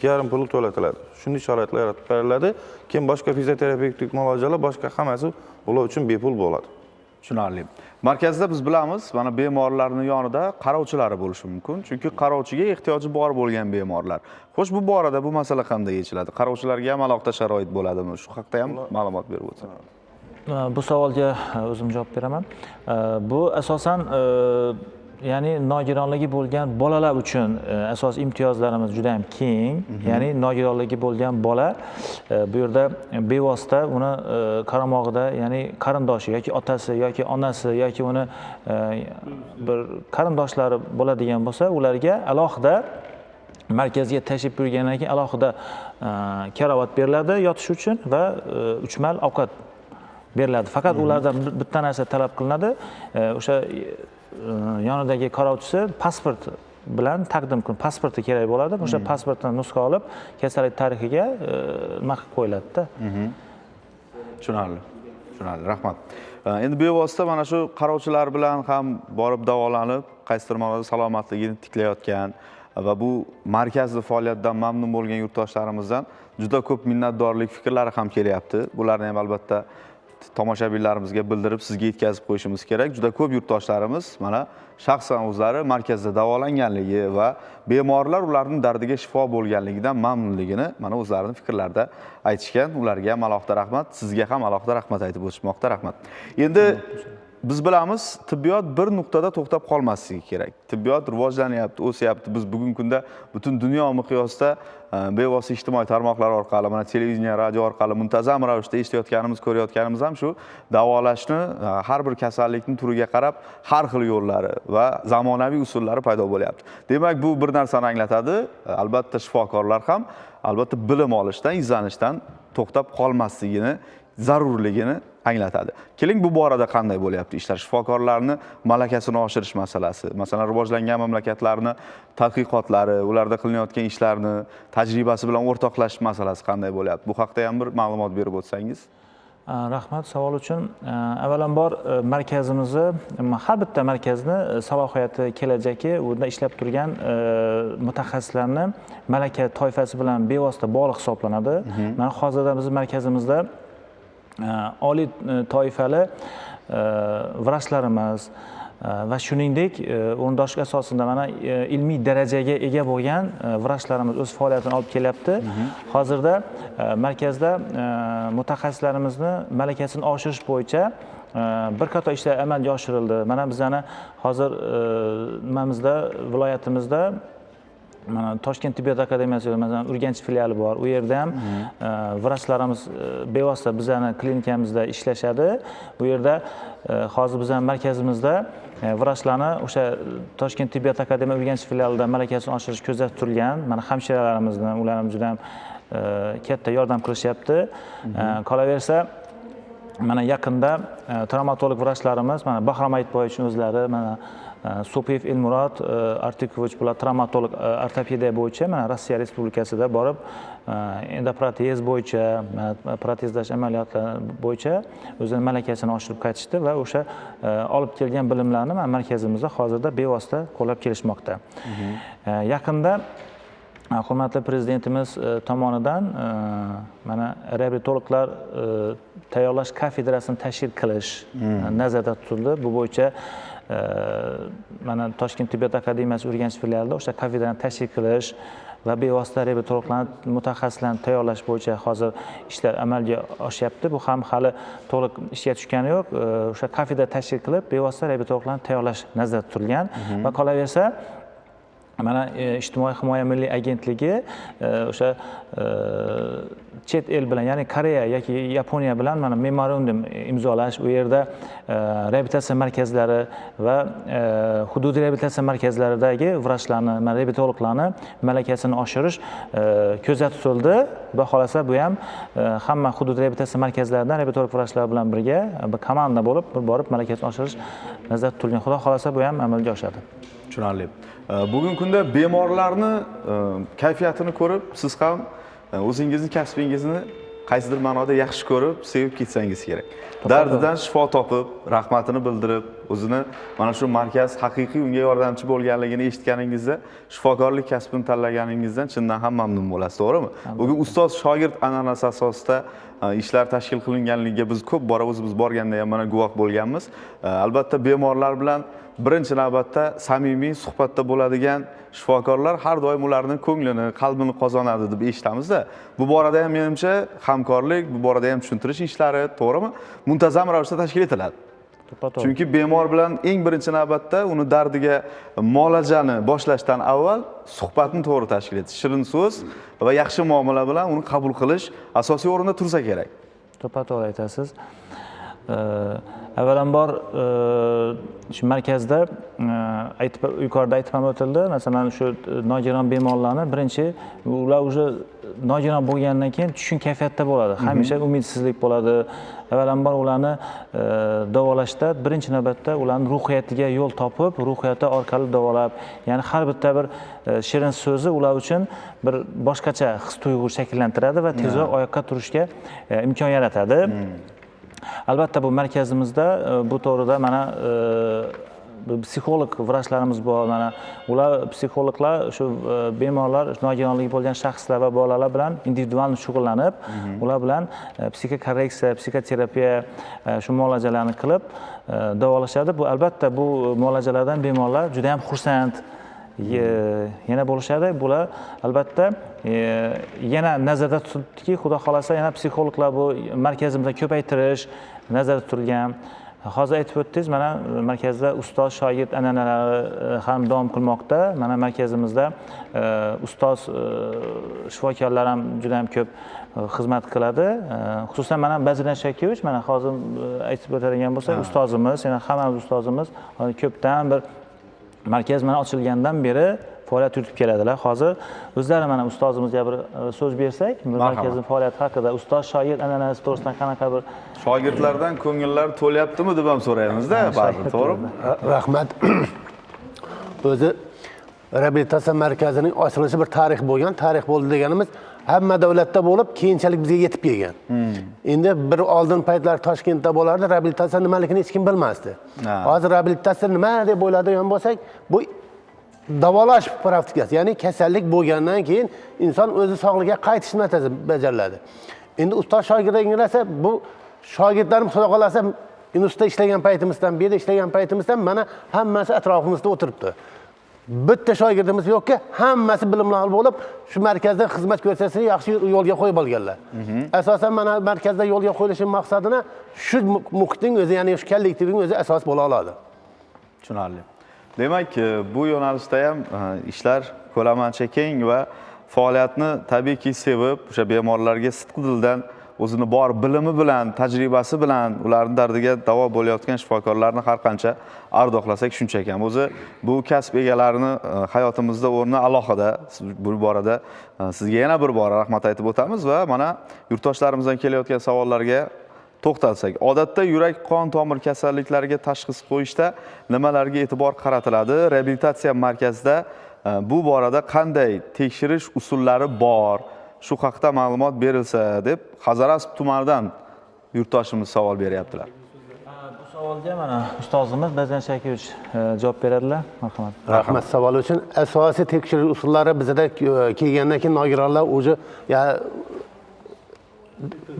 [SPEAKER 4] Yarim puli to'latiladi. Shunday sharoitlar yaratib beriladi. Keyin boshqa fizioterapevtik muolajalar, boshqa hammasi ular uchun bepul bo'ladi.
[SPEAKER 1] Tushunarli. Markazda biz bilamiz, mana bemorlarning yonida qarovchilari bo'lishi mumkin. Chunki qarovchiga ehtiyoji bor bo'lgan bemorlar. Xo'sh, bu borada bu masala qanday yechiladi? Qarovchilarga ham alohida sharoit bo'ladimi? Shu haqda ham ma'lumot berib o'tsangiz.
[SPEAKER 2] Bu savolga o'zim javob beraman. Bu asosan ya'ni nogironligi bo'lgan bolalar uchun asosiy imtiyozlarimiz juda ham keng. Ya'ni nogironligi bo'lgan bola bu yerda bevosita uni qaramog'ida, ya'ni qarindoshi yoki otasi yoki onasi yoki uni bir qarindoshlari bo'ladigan bo'lsa, ularga alohida markazga tashrif buyurgandan keyin alohida karavot beriladi yotish uchun va 3 mal ovqat beriladi. Faqat ulardan bitta narsa talab qilinadi. O'sha yonidagi qarovchisi pasport bilan taqdim qilib, pasporti kerak bo'ladi. O'sha pasportdan nusxa olib, kasallik tarixiga nima qilib qo'yiladi-da.
[SPEAKER 1] Tushunarli. Tushunarli. Rahmat. Endi bevosita mana shu qarovchilar bilan ham borib davolanib, qaysidir ma'noda salomatligini tiklayotgan va bu markazni faoliyatidan mamnun bo'lgan yurtdoshlarimizdan juda ko'p minnatdorlik fikrlari ham kelyapti. Bularni ham albatta tomoshabinlarimizga bildirib, sizga yetkazib qo'yishimiz kerak. Juda ko'p yurtdoshlarimiz mana shaxsan o'zlari markazda davolanganligi va bemorlar ularning dardiga shifo bo'lganligidan mamnunligini mana o'zlarining fikrlarida aytishgan. Ularga ham alohida rahmat, sizga ham alohida rahmat aytib o'tishmoqda. Rahmat. Endi biz bilamiz, tibbiyot bir nuqtada to'xtab qolmasligi kerak. Tibbiyot rivojlanyapti, o'syapti. Biz bugungi kunda butun dunyo miqyosida bevosita ijtimoiy tarmoqlar orqali, mana televideniya, radio orqali muntazam ravishda eshitayotganimiz, ko'rayotganimiz ham shu davolashni har bir kasallikning turiga qarab har xil yo'llari va zamonaviy usullari paydo bo'lyapti. Demak, bu bir narsani anglatadi. Albatta shifokorlar ham albatta bilim olishdan, izlanishdan to'xtab qolmasligini, zarurligini anglatadi. Keling, bu borada qanday bo'lyapti ishlar? Shifokorlarni malakasini oshirish masalasi, masalan, rivojlangan mamlakatlarni tadqiqotlari, ularda qilinayotgan ishlarni tajribasi bilan o'rtoqlashish masalasi qanday bo'lyapti? Bu haqda ham bir ma'lumot berib o'tsangiz.
[SPEAKER 2] Rahmat savol uchun. Avvalambor markazimizni, har bitta markazni salohiyati, kelajagi, unda ishlab turgan mutaxassislarni malaka toifasi bilan bevosita bog'liq hisoblanadi. Mana hozirda bizning markazimizda oliy toifali vrachlarimiz va shuningdek o'rindoshlik asosida mana ilmiy darajaga ega bo'lgan vrachlarimiz o'z faoliyatini olib kelyapti. Hozirda markazda mutaxassislarimizni malakasini oshirish bo'yicha bir qator ishlar amalga oshirildi. Mana bizani hozir nimamizda, viloyatimizda mana Toshkent tibbiyot akademiyasi, masalan, Urganch filiali bor. U yerda ham vrachlarimiz bevosita bizani klinikamizda ishlashadi. Bu yerda hozir bizning markazimizda vrachlarni o'sha Toshkent tibbiyot akademiyasi Urganch filialida malakasini oshirish ko'zda tutilgan. Mana hamshiralarimizni, ular ham juda ham katta yordam qilishyapti. Qolaversa, mana yaqinda travmatolog vrachlarimiz, mana Bahrom Aytboyevich o'zlari, mana So'piyev Elmurod Artikovich bular travmatolog ortopediya bo'yicha mana Rossiya Respublikasida borib endoprotez bo'yicha, protezlash amaliyotlari bo'yicha o'zining malakasini oshirib qaytishdi va o'sha olib kelgan bilimlarni mana markazimizda hozirda bevosita qo'llab kelishmoqda. Yaqinda hurmatli prezidentimiz tomonidan mana reabilitologlar tayyorlash kafedrasini tashkil qilish nazarda tutildi. Bu bo'yicha mana Toshkent tibbiyot akademiyasi Urganch filialida o'sha kafedrani tashkil qilish va bevosita reabilitologlarni, mutaxassislarni tayyorlash bo'yicha hozir ishlar amalga oshyapti. Bu ham hali to'liq ishga tushgani yo'q. O'sha kafedra tashkil qilib, bevosita reabilitologlarni tayyorlash nazarda tutilgan va qolaversa mana ijtimoiy himoya milliy agentligi o'sha chet el bilan, ya'ni Koreya yoki Yaponiya bilan mana memorandum imzolash, u yerda reabilitatsiya markazlari va hududiy reabilitatsiya markazlaridagi vrachlarni, reabilitologlarni malakasini oshirish ko'zda tutildi. Xudo xolasa bu ham hamma hudud reabilitatsiya markazlaridan reabilitolog vrachlar bilan birga bir komanda bo'lib borib malakasini oshirish nazarda tutilgan. Xudo xolasa bu ham amalga oshadi.
[SPEAKER 1] Tushunarli. Bugungi kunda bemorlarni kayfiyatini ko'rib, siz ham o'zingizning kasbingizni qaysidir ma'noda yaxshi ko'rib, sevib ketsangiz kerak. Dardidan shifo topib, rahmatini bildirib, o'zini mana shu markaz haqiqiy unga yordamchi bo'lganligini eshitganingizda, shifokorlik kasbini tanlaganingizdan chindan ham mamnun bo'lasiz, to'g'rimi? Bugun ustoz shogird an'anasi asosida ishlar tashkil qilinganligiga biz ko'p bora o'zimiz borganda ham mana guvoh bo'lganmiz. Albatta bemorlar bilan birinchi navbatda samimiy suhbatda bo'ladigan shifokorlar har doim ularning ko'nglini, qalbini qozonadi deb eshitamiz-da. Bu borada ham menimcha hamkorlik, bu borada ham tushuntirish ishlari, to'g'rimi? Muntazam ravishda tashkil etiladi.
[SPEAKER 2] To'ppa-to'g'ri.
[SPEAKER 1] Chunki bemor bilan eng birinchi navbatda uni dardiga muolajani boshlashdan avval suhbatni to'g'ri tashkil etish, shirin so'z va yaxshi muomala bilan uni qabul qilish asosiy o'rinda tursa kerak.
[SPEAKER 2] To'ppa-to'g'ri aytasiz. Avvalambor shu markazda yuqorida aytib ham o'tildi. Masalan, shu nogiron bemorlarni birinchi ular уже nogiron bo'lgandan keyin tushkun kayfiyatda bo'ladi. Hamisha umidsizlik bo'ladi. Avvalambor ularni davolashda birinchi navbatda ularning ruhiyatiga yo'l topib, ruhiyati orqali davolab, ya'ni har bitta bir shirin so'zi ular uchun bir boshqacha his-tuyg'u shakllantiradi va tezroq oyoqqa turishga imkon yaratadi. Albatta bu markazimizda bu to'g'rida mana psixolog vrachlarimiz bor. Mana ular psixologlar shu bemorlar, nogironligi bo'lgan shaxslar va bolalar bilan individual shug'ullanib, ular bilan psixokorreksiya, psixoterapiya shu muolajalarni qilib davolashadi. Bu albatta bu muolajalardan bemorlar juda ham xursand yana bo'lishadi. Bular albatta yana nazarda tutilibdiki, xudo xolasa yana psixologlar bu markazimizda ko'paytirish nazarda tutilgan. Hozir aytib o'tdingiz, mana markazda ustoz shogird an'analari ham davom qilmoqda. Mana markazimizda ustoz shifokorlar ham juda ham ko'p xizmat qiladi. Xususan mana Bazirjon Shakiyevich, mana hozir aytib o'tadigan bo'lsak, ustozimiz, yana hammamiz ustozimiz ko'pdan bir markaz mana ochilgandan beri faoliyat yuritib keladilar. Hozir o'zlari mana ustozimizga bir so'z bersak, markazning faoliyati haqida, ustoz shogird an'anasi to'g'risida qanaqa bir
[SPEAKER 1] Shogirdlardan ko'ngillar to'lyaptimi deb ham so'raymiz-da, ba'zan, to'g'rimi?
[SPEAKER 8] Rahmat. O'zi reabilitatsiya markazining ochilishi bir tarix bo'lgan. Tarix bo'ldi deganimiz hamma davlatda bo'lib, keyinchalik bizga yetib kelgan. Endi bir oldin paytlar Toshkentda bo'lardi, reabilitatsiya nimaligini hech kim bilmasdi. Hozir reabilitatsiya nima deb o'yladigan bo'lsak, bu davolash praktikasi, ya'ni kasallik bo'lgandan keyin inson o'zi sog'ligiga qaytish metodi bajariladi. Endi ustoz shogird inglasa, bu shogirdlarim xudo xolasa institutda ishlagan paytimizdan, bu yerda ishlagan paytimizdan mana hammasi atrofimizda o'tiribdi. Bitta shogirdimiz yo'qki, hammasi bilimli bo'lib, shu markazda xizmat ko'rsatishni yaxshi yo'lga qo'yib olganlar. Asosan mana markazda yo'lga qo'yilishi maqsadini shu muhitning o'zi, ya'ni shu kollektivning o'zi asos bo'la oladi.
[SPEAKER 1] Tushunarli. Demak, bu yo'nalishda ham ishlar ko'lamancha keng va faoliyatni tabiiyki sevib, o'sha bemorlarga sidqi dildan o'zini bor bilimi bilan, tajribasi bilan ularning dardiga davo bo'layotgan shifokorlarni har qancha ardoqlasak shuncha kam. O'zi bu kasb egalarini hayotimizda o'rni alohida. Bu borada sizga yana bir bor rahmat aytib o'tamiz va mana yurtdoshlarimizdan kelayotgan savollarga to'xtalsak, odatda yurak qon tomir kasalliklariga tashxis qo'yishda nimalarga e'tibor qaratiladi? Reabilitatsiya markazida bu borada qanday tekshirish usullari bor? Shu haqda ma'lumot berilsa deb Hazorasp tumanidan yurtdoshimiz savol beryaptilar.
[SPEAKER 2] Bu savolga mana ustozimiz Bazirjon Shakiyevich javob beradilar. Marhamat.
[SPEAKER 8] Rahmat savol uchun. Asosiy tekshirish usullari bizda kelgandan keyin nogironlar o'zi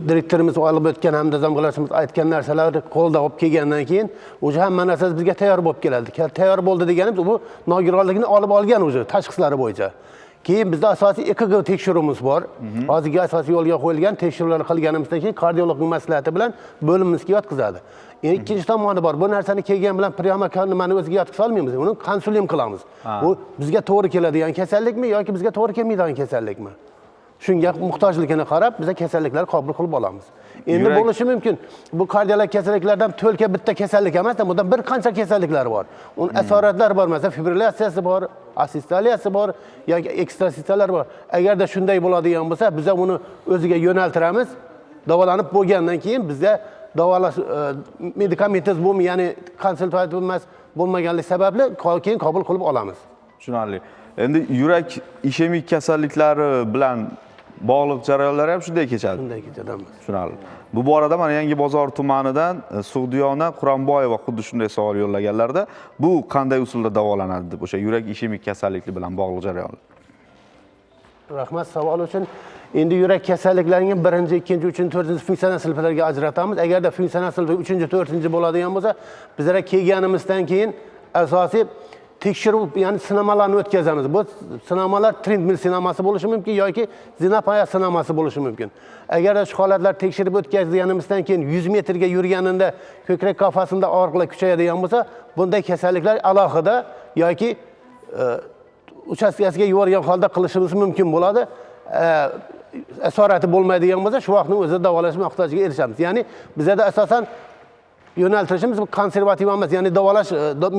[SPEAKER 8] direktorimiz olib o'tgan hamda zamg'alarimiz aytgan narsalarni qo'lda olib kelgandan keyin o'zi hamma narsa bizga tayyor bo'lib keladi. Tayyor bo'ldi deganimiz bu nogironlikni olib olgan o'zi tashxislari bo'yicha. Keyin bizda asosiy EKG tekshiruvimiz bor. Hozirgi asosiy yo'lga qo'yilgan tekshiruvlarni qilganimizdan keyin kardiologning maslahati bilan bo'limimizga yotqizadi. Ikkinchi tomoni bor. Bu narsani kelgan bilan priyoma nimani o'ziga yotqiza olmaymiz. Uni konsulim qilamiz. Bu bizga to'g'ri keladigan kasallikmi yoki bizga to'g'ri kelmaydigan kasallikmi? Shunga muhtojligini qarab biz kasalliklar qabul qilib olamiz. Endi bo'lishi mumkin. Bu kardiolog kasalliklardan to'lka bitta kasallik emas, bundan bir qancha kasalliklar bor. Uning asoratlar bor, masalan, fibrillatsiyasi bor, asistaliyasi bor yoki ekstrasistalar bor. Agarda shunday bo'ladigan bo'lsa, biz uni o'ziga yo'naltiramiz. Davolanib bo'lgandan keyin bizga davolash medikamentsiz bo'lmi, ya'ni konsultativ emas bo'lmaganlik sababli keyin qabul qilib olamiz.
[SPEAKER 1] Tushunarli. Endi yurak ishemik kasalliklari bilan bog'liq jarayonlar ham shunday kechadi.
[SPEAKER 8] Shunday kechadimiz.
[SPEAKER 1] Tushunarli. Bu borada mana Yangi bozor tumanidan Sug'diyona Quronboyeva xuddi shunday savol yo'llaganlarda, bu qanday usulda davolanadi deb, o'sha yurak ishemik kasallikli bilan bog'liq jarayonlar.
[SPEAKER 8] Rahmat savol uchun. Endi yurak kasalliklarining 1-chi, 2-chi, 3-chi, 4-chi funksional sinflarga ajratamiz. Agarda funksional sinfi 3-chi, 4-chi bo'ladigan bo'lsa, bizlar kelganimizdan keyin asosiy tekshiruv, ya'ni sinamalarni o'tkazamiz. Bu sinamalar treadmill sinemasi bo'lishi mumkin yoki zinapoya sinemasi bo'lishi mumkin. Agar shu holatlar tekshirib o'tkazganimizdan keyin 100 metrga yurganida ko'krak qafasida og'riqlar kuchayadigan bo'lsa, bunday kasalliklar alohida yoki uchastkasiga yuborgan holda qilishimiz mumkin bo'ladi. Asorati bo'lmaydigan bo'lsa, shu vaqtning o'zida davolash muhtojiga erishamiz. Ya'ni bizda asosan yo'naltirishimiz konservativ emas, ya'ni davolash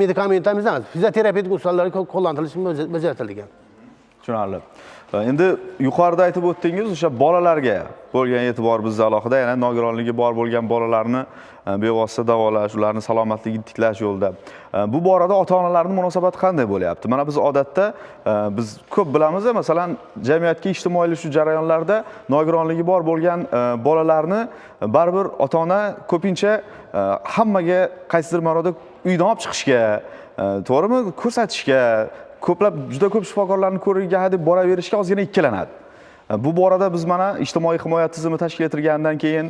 [SPEAKER 8] medikamentlarimiz emas, fizioterapevtik usullar qo'llanilishi bajarilgan.
[SPEAKER 1] Tushunarli. Endi yuqorida aytib o'tdingiz, o'sha bolalarga bo'lgan e'tibor bizda alohida, ya'ni nogironligi bor bo'lgan bolalarni bevosita davolash, ularni salomatligini tiklash yo'lida. Bu borada ota-onalarning munosabati qanday bo'lyapti? Mana biz odatda biz ko'p bilamiz, masalan, jamiyatga ijtimoiylashuv jarayonlarida nogironligi bor bo'lgan bolalarni baribir ota-ona ko'pincha hammaga qaysidir ma'noda uydan olib chiqishga, to'g'rimi, ko'rsatishga, ko'plab juda ko'p shifokorlarni ko'rigiga deb boraverishga ozgina ikkilanadi. Bu borada biz mana ijtimoiy himoya tizimi tashkil etilgandan keyin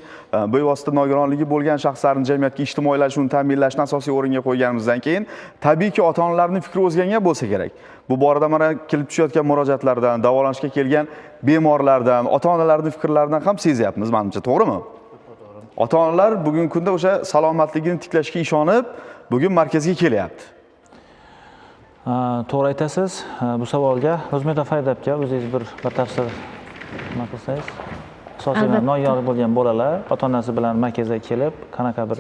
[SPEAKER 1] bevosita nogironligi bo'lgan shaxslarning jamiyatga ijtimoiylashuvini ta'minlashni asosiy o'ringa qo'yganimizdan keyin tabiiyki ota-onalarning fikri o'zgargan bo'lsa kerak. Bu borada mana kelib tushayotgan murojaatlardan, davolanishga kelgan bemorlardan, ota-onalarning fikrlaridan ham sezyapmiz, menimcha, to'g'rimi? Ota-onalar bugungi kunda o'sha salomatligini tiklashga ishonib, bugun markazga kelyapti.
[SPEAKER 2] To'g'ri aytasiz. Bu savolga O'zmedov Farid aka o'zingiz bir batafsil nima qilsangiz? Asosiy nogiron bo'lgan bolalar ota-onasi bilan markazga kelib, qanaqa bir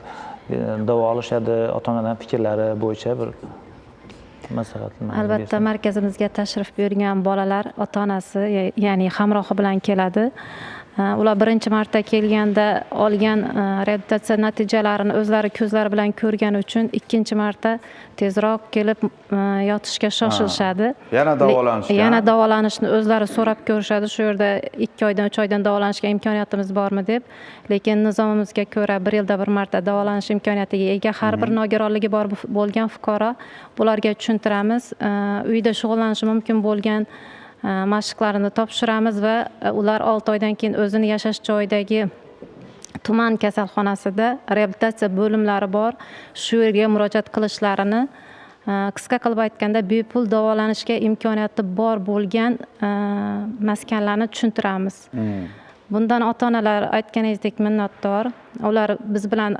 [SPEAKER 2] davo olishadi, ota-onalarning fikrlari bo'yicha bir maslahatni.
[SPEAKER 5] Albatta, markazimizga tashrif buyurgan bolalar ota-onasi, ya'ni hamrohi bilan keladi. Ular birinchi marta kelganda olgan reabilitatsiya natijalarini o'zlari ko'zlari bilan ko'rgani uchun ikkinchi marta tezroq kelib yotishga shoshilishadi. Yana davolanishni o'zlari so'rab ko'rishadi. Shu yerda 2 oydan 3 oydan davolanishga imkoniyatimiz bormi deb. Lekin nizomimizga ko'ra 1 yilda bir marta davolanish imkoniyatiga ega har bir nogironligi bor bo'lgan fuqaro bularga tushuntiramiz. Uyda shug'ullanishi mumkin bo'lgan mashqlarini topshiramiz va ular 6 oydan keyin o'zini yashash joyidagi tuman kasalxonasida reabilitatsiya bo'limlari bor. Shu yerga murojaat qilishlarini, qisqa qilib aytganda bepul davolanishga imkoniyati bor bo'lgan maskanlarni tushuntiramiz. Bundan ota-onalar aytganingizdek minnatdor. Ular biz bilan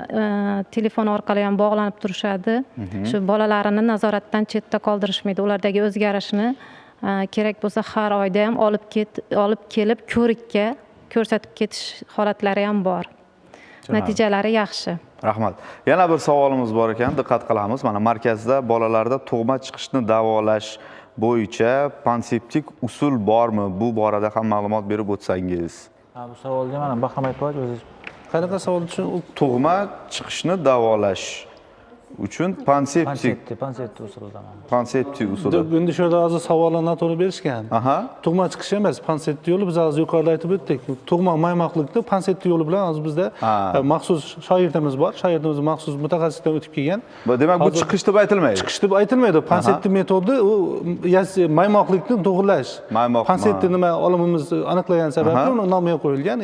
[SPEAKER 5] telefon orqali ham bog'lanib turishadi. Shu bolalarini nazoratdan chetda qoldirishmaydi. Ulardagi o'zgarishni kerak bo'lsa har oyda ham olib kelib ko'rikka ko'rsatib ketish holatlari ham bor. Natijalari yaxshi.
[SPEAKER 1] Rahmat. Yana bir savolimiz bor ekan, diqqat qilamiz. Mana markazda bolalarda tug'ma chiqishni davolash bo'yicha konseptik usul bormi? Bu borada ham ma'lumot berib o'tsangiz.
[SPEAKER 2] Bu savolga mana Bahrom aytmoqchi o'zingiz.
[SPEAKER 3] Qanaqa savol uchun?
[SPEAKER 1] Tug'ma chiqishni davolash uchun konseptik usulda.
[SPEAKER 3] Endi shu yerda hozir savollar noto'g'ri berishgan. Tug'ma chiqish emas, pansetli yo'li biz hozir yuqorida aytib o'tdik. Tug'ma maymoqlikni pansetli yo'li bilan hozir bizda maxsus shogirdimiz bor. Shogirdimiz maxsus mutaxassisdan o'tib kelgan.
[SPEAKER 1] Demak, bu chiqish deb aytilmaydi.
[SPEAKER 3] Chiqish deb aytilmaydi. Pansetli metodi u maymoqlikni to'g'irlash. Pansetli nima olimimiz aniqlagan sababli uni nomiga qo'yilgan.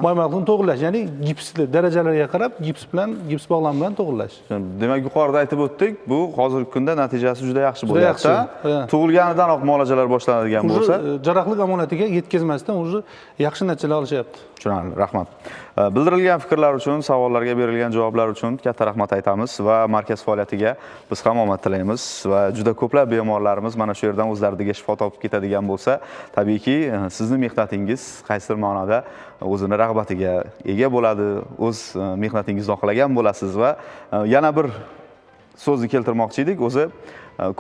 [SPEAKER 3] Maymoqlikni to'g'irlash, ya'ni gipsli darajalarga qarab gips bog'lama bilan to'g'irlash.
[SPEAKER 1] Demak, yuqorida aytib o'tdik, bu hozirgi kunda natijasi juda yaxshi bo'lyapti. Tug'ilganidanoq muolajalar boshlanadigan bo'lsa,
[SPEAKER 3] jarrohlik amaliyatiga yetkazmasdan o'zi yaxshi natijalar olishyapti.
[SPEAKER 1] Tushunarli, rahmat. Bildirilgan fikrlar uchun, savollarga berilgan javoblar uchun katta rahmat aytamiz va markaz faoliyatiga biz ham omad tilaymiz va juda ko'plab bemorlarimiz mana shu yerdan o'zlariga shifo topib ketadigan bo'lsa, tabiiyki sizning mehnatingiz qaysidir ma'noda o'zini rag'batiga ega bo'ladi, o'z mehnatingizni oqlagan bo'lasiz va yana bir so'zni keltirmoqchi edik. O'zi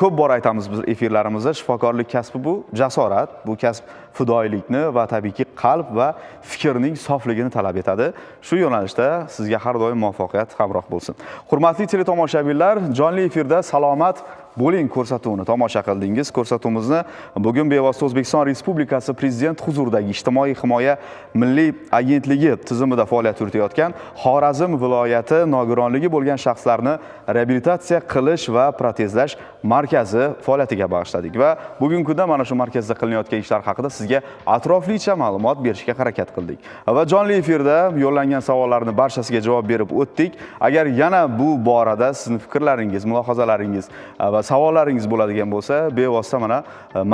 [SPEAKER 1] ko'p bor aytamiz biz efirlarimizda, shifokorlik kasbi bu jasorat, bu kasb fidoyilikni va tabiiyki qalb va fikrning sofligini talab etadi. Shu yo'nalishda sizga har doim muvaffaqiyat hamroh bo'lsin. Hurmatli teletomoshabinlar, jonli efirda Salomat bo'ling ko'rsatuvini tomosha qildingiz. Ko'rsatuvimizni bugun bevosita O'zbekiston Respublikasi Prezident huzuridagi Ijtimoiy himoya milliy agentligi tizimida faoliyat yuritayotgan Xorazm viloyati nogironligi bo'lgan shaxslarni reabilitatsiya qilish va protezlash markazi faoliyatiga bag'ishladik va bugungi kunda mana shu markazda qilinayotgan ishlar haqida sizga atroflicha ma'lumot berishga harakat qildik. Va jonli efirda yo'llangan savollarning barchasiga javob berib o'tdik. Agar yana bu borada sizning fikrlaringiz, mulohazalaringiz va va savollaringiz bo'ladigan bo'lsa, bevosita mana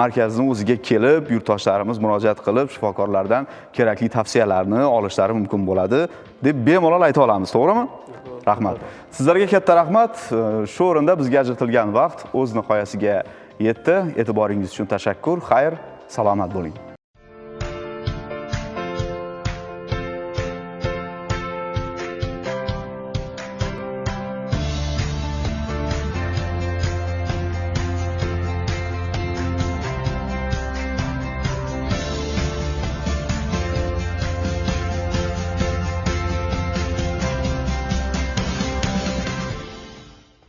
[SPEAKER 1] markazni o'ziga kelib, yurtdoshlarimiz murojaat qilib, shifokorlardan kerakli tavsiyalarni olishlari mumkin bo'ladi deb bemalol ayta olamiz, to'g'rimi? Rahmat. Sizlarga katta rahmat. Shu o'rinda bizga ajratilgan vaqt o'z nihoyasiga yetdi. E'tiboringiz uchun tashakkur. Xayr, salomat bo'ling.